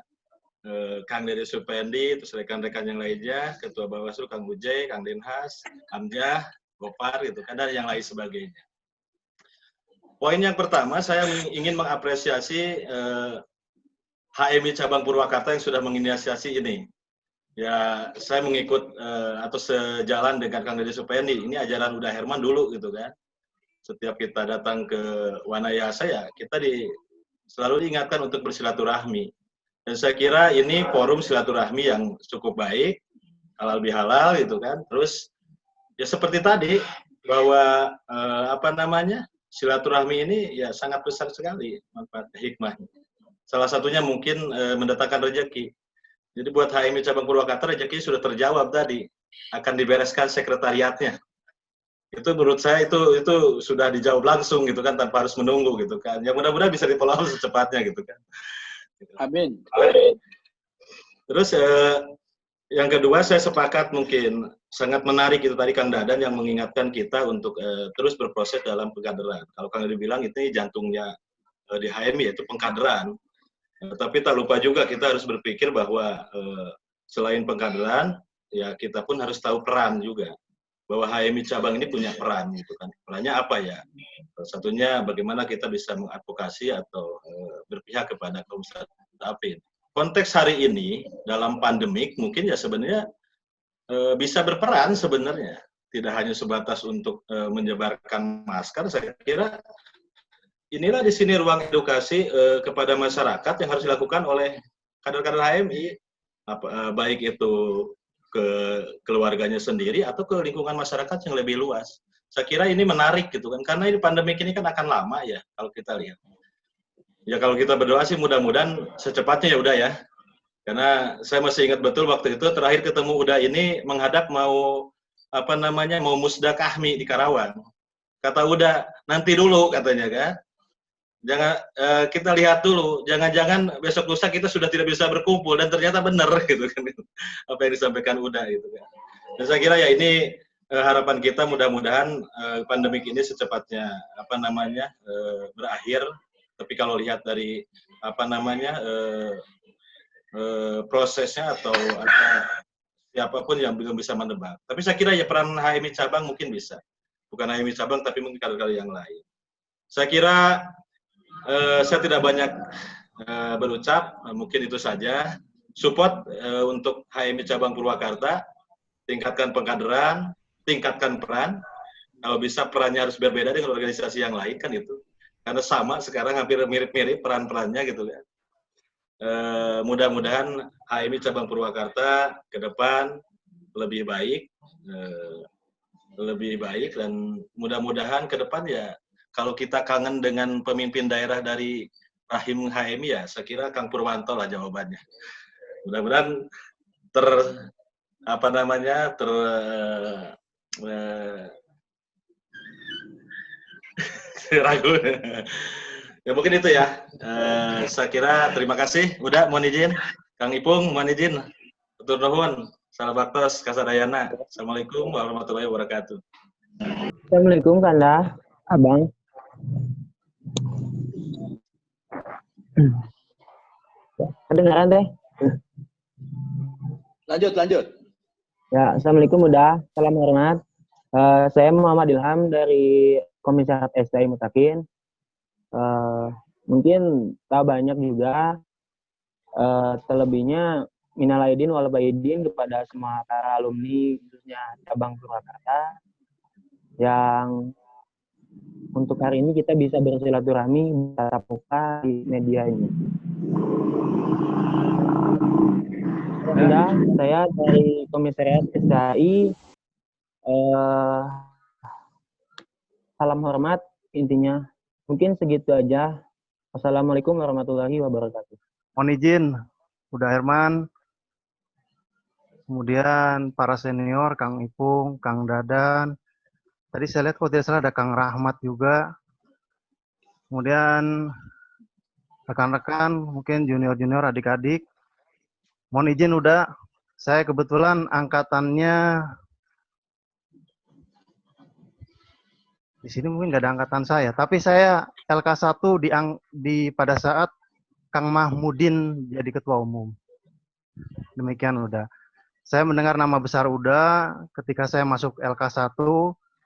Kang Dede Supendi, terus rekan-rekan yang lainnya, Ketua Bawaslu, Kang Bujay, Kang Dinhas, Amjah, Gopar, gitu kan, dan yang lain sebagainya. Poin yang pertama, saya ingin mengapresiasi HMI Cabang Purwakarta yang sudah menginisiasi ini. Ya, saya mengikut atau sejalan dengan Kang Dede Supendi, ini ajaran Uda Herman dulu gitu kan. Setiap kita datang ke Wanayasa ya, kita selalu diingatkan untuk bersilaturahmi. Dan saya kira ini forum silaturahmi yang cukup baik, halal bihalal gitu kan. Terus ya seperti tadi bahwa silaturahmi ini ya sangat besar sekali manfaat hikmahnya. Salah satunya mungkin mendatangkan rezeki. Jadi buat HMI cabang Purwakarta rezeki sudah terjawab tadi, akan dibereskan sekretariatnya. Itu menurut saya itu sudah dijawab langsung gitu kan tanpa harus menunggu gitu kan. Ya mudah-mudahan bisa difollow secepatnya gitu kan. Amin. Terus yang kedua saya sepakat mungkin sangat menarik itu tadi Kang Dadan yang mengingatkan kita untuk terus berproses dalam pengkaderan. Kalau Kang Dadan bilang itu jantungnya di HMI yaitu pengkaderan. Tapi tak lupa juga kita harus berpikir bahwa selain pengkaderan ya kita pun harus tahu peran juga. Bahwa HMI cabang ini punya peran gitu kan. Perannya apa ya? Satunya bagaimana kita bisa mengadvokasi atau berpihak kepada kaum startupin. Konteks hari ini dalam pandemik mungkin ya sebenarnya bisa berperan sebenarnya. Tidak hanya sebatas untuk menyebarkan masker, saya kira inilah di sini ruang edukasi kepada masyarakat yang harus dilakukan oleh kader-kader HMI. Baik itu ke keluarganya sendiri atau ke lingkungan masyarakat yang lebih luas. Saya kira ini menarik gitu kan, karena ini pandemik ini kan akan lama ya kalau kita lihat. Ya kalau kita berdoa sih mudah-mudahan secepatnya ya udah ya. Karena saya masih ingat betul waktu itu terakhir ketemu Uda ini menghadap mau musda kahmi di Karawang. Kata Uda nanti dulu katanya kan. kita lihat dulu, jangan-jangan besok lusa kita sudah tidak bisa berkumpul dan ternyata benar gitu kan apa yang disampaikan Uda gitu kan. Dan saya kira ya ini harapan kita mudah-mudahan pandemik ini secepatnya berakhir. Tapi kalau lihat dari prosesnya atau siapapun yang belum bisa menebak. Tapi saya kira ya peran HMI cabang mungkin bisa. Bukan HMI cabang tapi mungkin kali-kali yang lain. Saya kira saya tidak banyak berucap, mungkin itu saja. Support untuk HMI cabang Purwakarta, tingkatkan pengkaderan, tingkatkan peran. Kalau bisa perannya harus berbeda dengan organisasi yang lain kan itu. Karena sama sekarang hampir mirip-mirip peran-perannya gitu ya. Mudah-mudahan HMI cabang Purwakarta ke depan lebih baik dan mudah-mudahan ke depan ya kalau kita kangen dengan pemimpin daerah dari rahim HMI ya saya kira Kang Purwanto lah jawabannya. Mudah-mudahan ragu. Ya mungkin itu ya. Saya kira terima kasih. Udah mohon izin. Kang Ipung mohon izin. Atur nuhun. Salam baktos kasadayana. Assalamualaikum warahmatullahi wabarakatuh. Assalamualaikum Kanda, Abang. Kedengaran teh? Lanjut. Ya, Assalamualaikum Uda. Salam hormat. Saya Muhammad Ilham dari Komisariat STI Mutakin. Mungkin tak banyak juga. Selebihnya minal aidin wal faizin kepada semua para alumni khususnya cabang Purwakarta yang untuk hari ini kita bisa bersilaturahmi tatap muka di media ini. Saya dari Komisariat STI. Salam hormat intinya. Mungkin segitu aja. Wassalamualaikum warahmatullahi wabarakatuh. Mohon izin, Uda Herman, kemudian para senior, Kang Ipung, Kang Dadan. Tadi saya lihat kalau tidak salah ada Kang Rahmat juga. Kemudian rekan-rekan, mungkin junior-junior, adik-adik. Mohon izin Uda, saya kebetulan angkatannya di sini mungkin nggak ada angkatan saya, tapi saya LK1 pada saat Kang Mahmudin jadi ketua umum. Demikian Uda. Saya mendengar nama besar Uda ketika saya masuk LK1,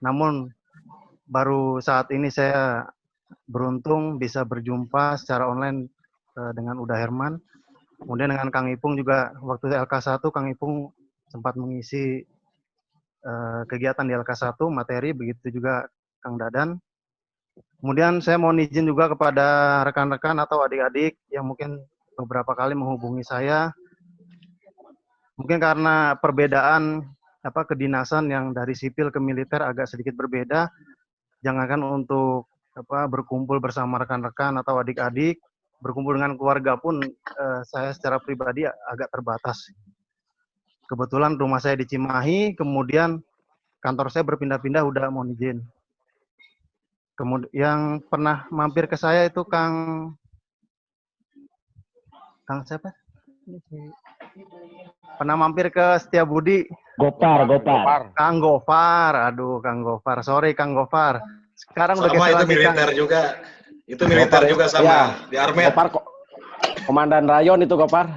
namun baru saat ini saya beruntung bisa berjumpa secara online dengan Uda Herman. Kemudian dengan Kang Ipung juga waktu LK1 Kang Ipung sempat mengisi kegiatan di LK1 materi, begitu juga Kang Dadan. Kemudian saya mohon izin juga kepada rekan-rekan atau adik-adik yang mungkin beberapa kali menghubungi saya. Mungkin karena perbedaan kedinasan yang dari sipil ke militer agak sedikit berbeda. Jangankan untuk berkumpul bersama rekan-rekan atau adik-adik, berkumpul dengan keluarga pun saya secara pribadi agak terbatas. Kebetulan rumah saya di Cimahi, kemudian kantor saya berpindah-pindah, udah mohon izin. Kemudian yang pernah mampir ke saya itu Kang siapa? Pernah mampir ke Setiabudi. Gopar. Kang Gofar. Aduh, Kang Gofar. Sorry Kang Gofar. Sekarang udah sama itu militer juga. Itu militer juga sama ya, di Armet. Gopar komandan rayon itu Gopar.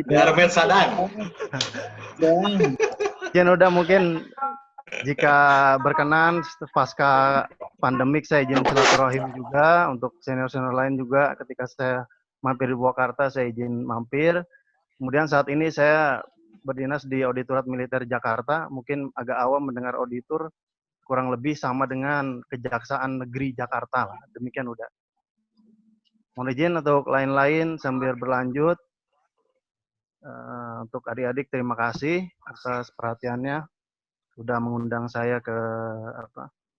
Di Armet Sadang. Ya udah mungkin jika berkenan pasca pandemik saya izin silaturahim juga untuk senior-senior lain juga ketika saya mampir di Purwakarta saya izin mampir. Kemudian saat ini saya berdinas di Auditorat Militer Jakarta, mungkin agak awam mendengar auditor, kurang lebih sama dengan Kejaksaan Negeri Jakarta lah. Demikian udah. Mohon izin untuk lain-lain sambil berlanjut. Untuk adik-adik terima kasih atas perhatiannya. Sudah mengundang saya ke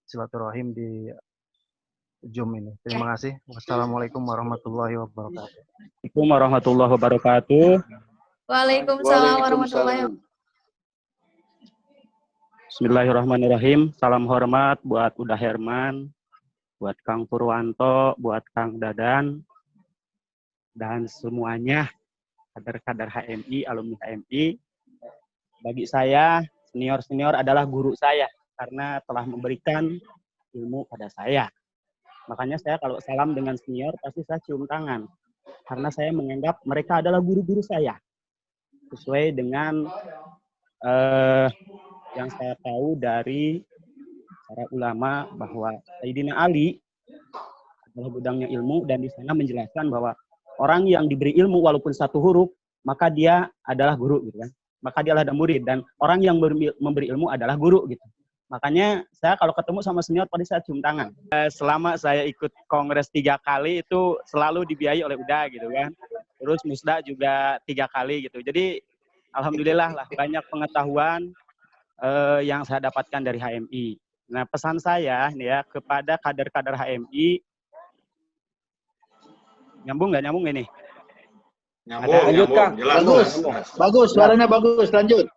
silaturahim di Zoom ini. Terima kasih. Wassalamualaikum warahmatullahi wabarakatuh. Assalamualaikum warahmatullahi wabarakatuh. Waalaikumsalam warahmatullahi wabarakatuh. Bismillahirrahmanirrahim. Salam hormat buat Uda Herman, buat Kang Purwanto, buat Kang Dadan, dan semuanya kader-kader HMI, alumni HMI. Bagi saya, senior-senior adalah guru saya karena telah memberikan ilmu pada saya. Makanya saya kalau salam dengan senior pasti saya cium tangan. Karena saya menganggap mereka adalah guru-guru saya. Sesuai dengan yang saya tahu dari para ulama bahwa Sayyidina Ali adalah gudangnya ilmu, dan di sana menjelaskan bahwa orang yang diberi ilmu walaupun satu huruf, maka dia adalah guru gitu kan. Maka dia adalah murid, dan orang yang memberi ilmu adalah guru gitu. Makanya saya kalau ketemu sama senior pasti saya cium tangan. Selama saya ikut kongres 3 kali itu selalu dibiayai oleh UDA gitu kan. Terus Musda juga 3 kali gitu. Jadi alhamdulillah lah banyak pengetahuan yang saya dapatkan dari HMI. Nah, pesan saya nih ya kepada kader-kader HMI, nyambung nggak nyambung ini? Nyambung, Lanjut, nyambung. Kang. Jelas, Bagus. jelas. Bagus, suaranya bagus. Lanjut.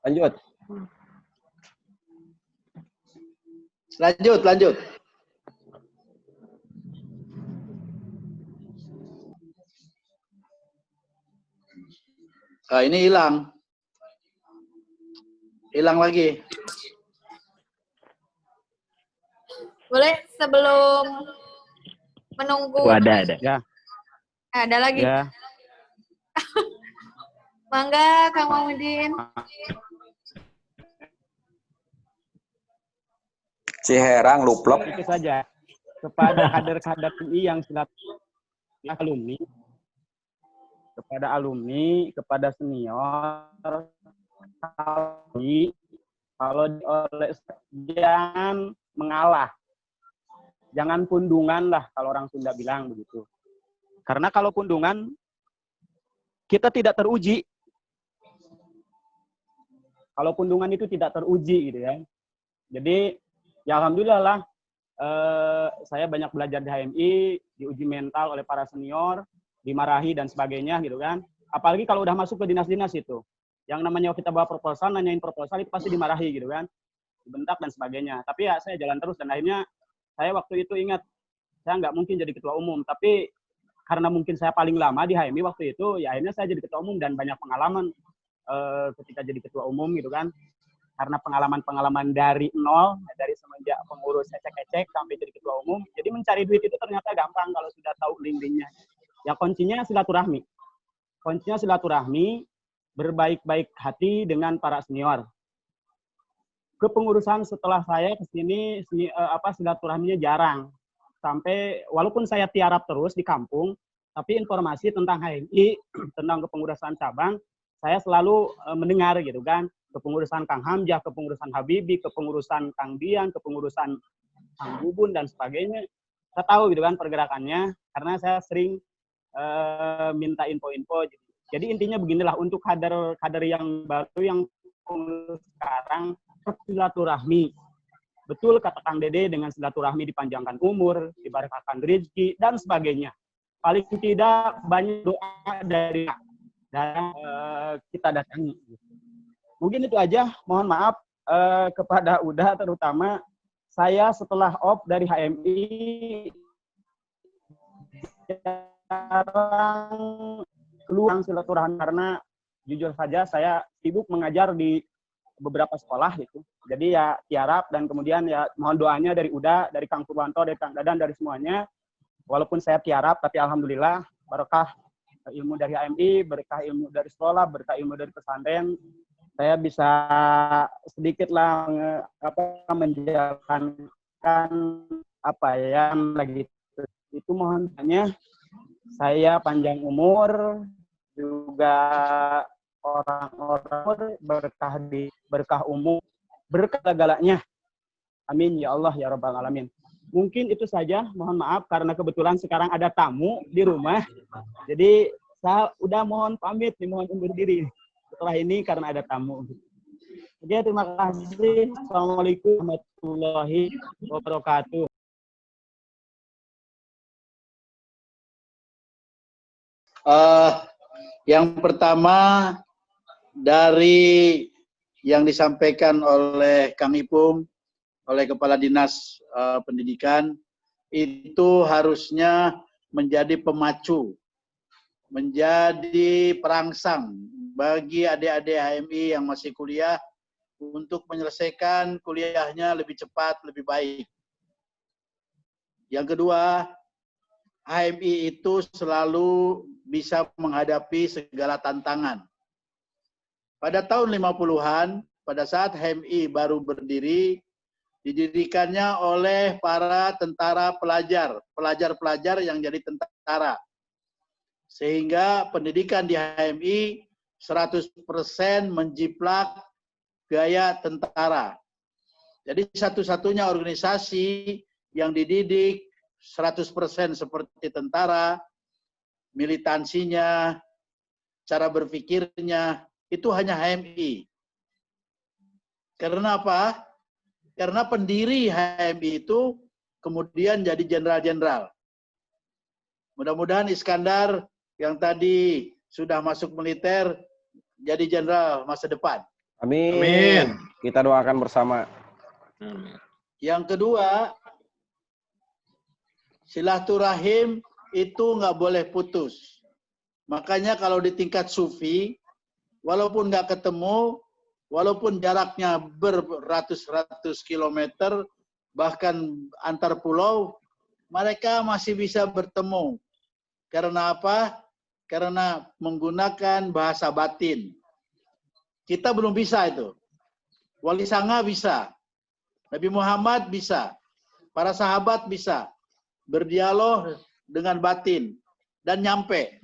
Lanjut. Lanjut. Nah, ini hilang. Hilang lagi. Boleh sebelum menunggu. Ada. Ya. Ada lagi. Ya. Mangga, Kang Mahmudin. Ciherang luplok. Itu saja kepada kader-kader UI yang alumni, kepada senior, kalau oleh jangan mengalah, jangan pundungan lah kalau orang Sunda bilang begitu. Karena kalau pundungan kita tidak teruji. Kalau pundungan itu tidak teruji gitu ya. Jadi ya alhamdulillah lah, saya banyak belajar di HMI, diuji mental oleh para senior, dimarahi dan sebagainya gitu kan. Apalagi kalau udah masuk ke dinas-dinas itu. Yang namanya kita bawa proposal, nanyain proposal itu pasti dimarahi gitu kan. Dibentak dan sebagainya. Tapi ya saya jalan terus dan akhirnya saya waktu itu ingat, saya nggak mungkin jadi ketua umum. Tapi karena mungkin saya paling lama di HMI waktu itu, ya akhirnya saya jadi ketua umum dan banyak pengalaman ketika jadi ketua umum gitu kan. Karena pengalaman-pengalaman dari nol, dari semenjak pengurus ecek-ecek sampai jadi ketua umum, jadi mencari duit itu ternyata gampang kalau sudah tahu link-linknya. Ya kuncinya silaturahmi. Kuncinya silaturahmi, berbaik-baik hati dengan para senior. Kepengurusan setelah saya ke sini silaturahminya jarang. Sampai walaupun saya tiarap terus di kampung, tapi informasi tentang HMI, tentang kepengurusan cabang, saya selalu mendengar gitu kan. Kepengurusan Kang Hamzah, kepengurusan Habibi, kepengurusan Kang Dian, kepengurusan Kang Bubun dan sebagainya. Saya tahu gitu kan pergerakannya karena saya sering minta info-info. Jadi intinya beginilah, untuk kader yang baru yang sekarang, silaturahmi. Betul kata Kang Dede, dengan silaturahmi dipanjangkan umur, diberkahkan rezeki dan sebagainya. Paling tidak banyak doa dari kita datangi. Mungkin itu aja, mohon maaf kepada UDA terutama. Saya setelah off dari HMI jarang keluar silaturahmi karena jujur saja saya sibuk mengajar di beberapa sekolah gitu. Jadi ya tiarap dan kemudian ya mohon doanya dari UDA, dari Kang Purwanto, dari Kang Dadan, dari semuanya. Walaupun saya tiarap tapi alhamdulillah berkah ilmu dari HMI, berkah ilmu dari sekolah, berkah ilmu dari pesantren, saya bisa sedikit lah menjalankan apa yang lagi itu. Mohon tanya saya panjang umur, juga orang-orang berkah umum, berkah segalanya. Amin ya Allah ya Rabbal Alamin. Mungkin itu saja, mohon maaf karena kebetulan sekarang ada tamu di rumah. Jadi saya udah mohon pamit, mohon undur diri setelah ini karena ada tamu. Oke, terima kasih. Assalamualaikum warahmatullahi wabarakatuh. Yang pertama dari yang disampaikan oleh Kang Ipung, oleh Kepala Dinas Pendidikan, itu harusnya menjadi pemacu, menjadi perangsang bagi adik-adik HMI yang masih kuliah untuk menyelesaikan kuliahnya lebih cepat, lebih baik. Yang kedua, HMI itu selalu bisa menghadapi segala tantangan. Pada tahun 50-an, pada saat HMI baru berdiri, didirikannya oleh para tentara pelajar yang jadi tentara. Sehingga pendidikan di HMI 100% menjiplak gaya tentara. Jadi satu-satunya organisasi yang dididik 100% seperti tentara, militansinya, cara berpikirnya, itu hanya HMI. Karena apa? Karena pendiri HMI itu kemudian jadi jenderal-jenderal. Mudah-mudahan Iskandar yang tadi sudah masuk militer jadi jenderal masa depan. Amin. Amin. Kita doakan bersama. Yang kedua, silaturahim itu nggak boleh putus. Makanya kalau di tingkat sufi, walaupun nggak ketemu, walaupun jaraknya beratus-ratus kilometer, bahkan antar pulau, mereka masih bisa bertemu. Karena apa? Karena menggunakan bahasa batin. Kita belum bisa itu. Wali Sanga bisa. Nabi Muhammad bisa. Para sahabat bisa. Berdialog dengan batin. Dan nyampe.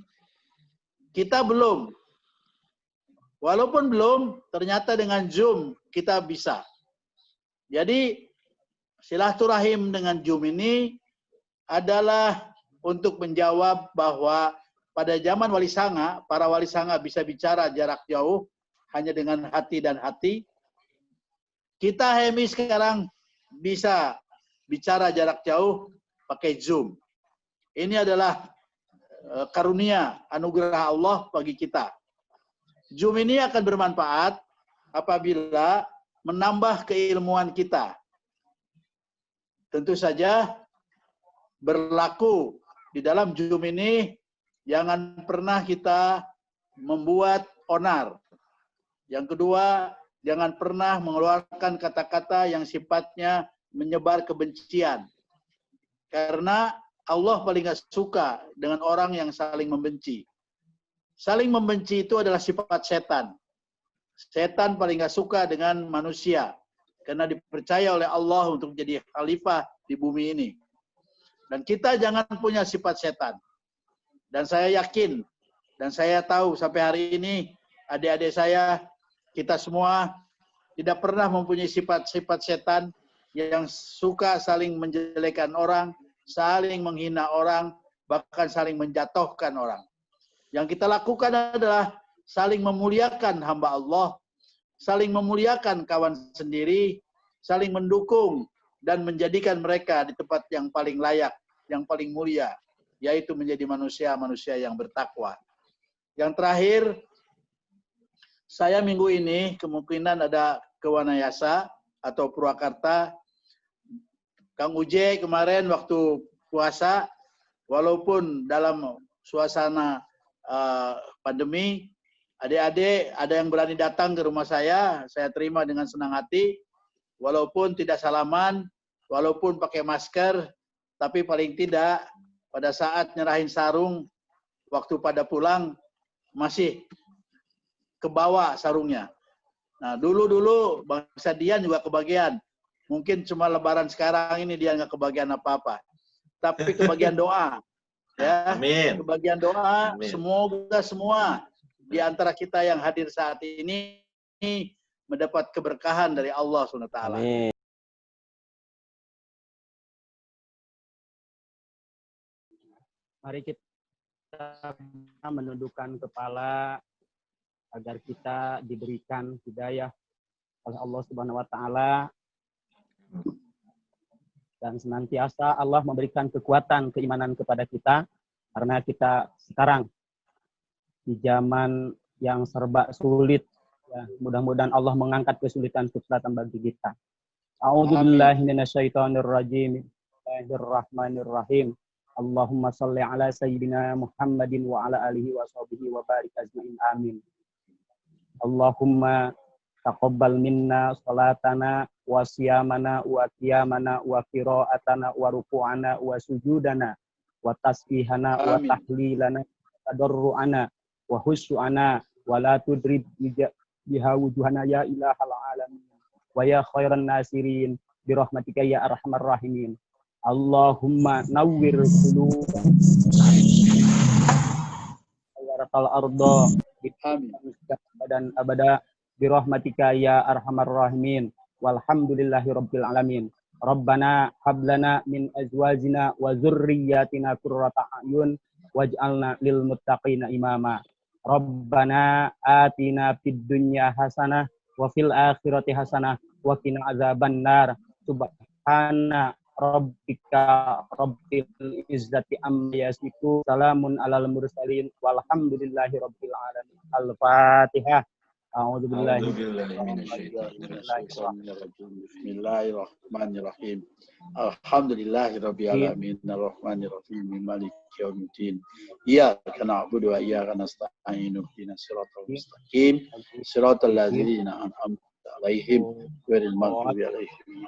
Kita belum. Walaupun belum, ternyata dengan Zoom kita bisa. Jadi silaturahim dengan Zoom ini adalah untuk menjawab bahwa pada zaman Wali Sanga, para Wali Sanga bisa bicara jarak jauh hanya dengan hati dan hati. Kita HMI sekarang bisa bicara jarak jauh pakai Zoom. Ini adalah karunia, anugerah Allah bagi kita. Zoom ini akan bermanfaat apabila menambah keilmuan kita. Tentu saja berlaku di dalam Zoom ini jangan pernah kita membuat onar. Yang kedua, jangan pernah mengeluarkan kata-kata yang sifatnya menyebar kebencian. Karena Allah paling gak suka dengan orang yang saling membenci. Saling membenci itu adalah sifat setan. Setan paling gak suka dengan manusia. Karena dipercaya oleh Allah untuk menjadi khalifah di bumi ini. Dan kita jangan punya sifat setan. Dan saya yakin, dan saya tahu sampai hari ini, adik-adik saya, kita semua tidak pernah mempunyai sifat-sifat setan yang suka saling menjelekkan orang, saling menghina orang, bahkan saling menjatuhkan orang. Yang kita lakukan adalah saling memuliakan hamba Allah, saling memuliakan kawan sendiri, saling mendukung, dan menjadikan mereka di tempat yang paling layak, yang paling mulia, yaitu menjadi manusia-manusia yang bertakwa. Yang terakhir, saya minggu ini kemungkinan ada ke Wanayasa atau Purwakarta. Kang Uje kemarin waktu puasa, walaupun dalam suasana pandemi, adik-adik ada yang berani datang ke rumah saya terima dengan senang hati, walaupun tidak salaman, walaupun pakai masker, tapi paling tidak pada saat nyerahin sarung, waktu pada pulang, masih kebawa sarungnya. Nah, dulu Bang Sadian juga kebagian. Mungkin cuma lebaran sekarang ini dia nggak kebagian apa-apa. Tapi kebagian doa. Ya, Amin. Kebagian doa, Amin. semoga semua di antara kita yang hadir saat ini mendapat keberkahan dari Allah SWT. Amin. Mari kita menundukkan kepala agar kita diberikan hidayah oleh Allah Subhanahu wa taala dan senantiasa Allah memberikan kekuatan keimanan kepada kita karena kita sekarang di zaman yang serba sulit ya, mudah-mudahan Allah mengangkat kesulitan bagi kita. A'udzubillahi minasyaitonirrajim. Bismillahirrahmanirrahim. Allahumma salli ala sayyidina Muhammadin wa ala alihi wa sahbihi wa barik ajmain. Amin. Allahumma taqabbal minna salatana wa siyamana wa qiyamana wa qira'atana wa ruku'ana wa sujudana wa tasbihana wa tahlilana wa tadarru'ana wa husyu'ana wa la tudrib biha wujuhana ya ilahal alamin wa ya khairan nasirin birahmatika ya arhamar rahimin. Allahumma nawwir qulubana warqal arda dan abada birahmatika ya arhamar rahimin. Walhamdulillahi rabbil alamin. Rabbana hablana min azwajina wa dzurriyyatina qurrata a'yun waj'alna lil muttaqina imama. Rabbana atina fid dunya hasanah wa fil akhirati hasanah wa qina azabannar. Subhana rabbika rabbil izzati amma yasifun. Salamun alal mursalin walhamdulillahi rabbil alamin. Al-Fatihah. A'udzu billahi Bismillahirrahmanirrahim. Alhamdulillahi rabbil alamin arrahmanir rahim maliki yaumiddin. Iyyaka na'budu wa iyyaka nasta'in ihdinas siratal mustaqim siratal ladzina an'amta 'alaihim ghairil maghdubi 'alaihim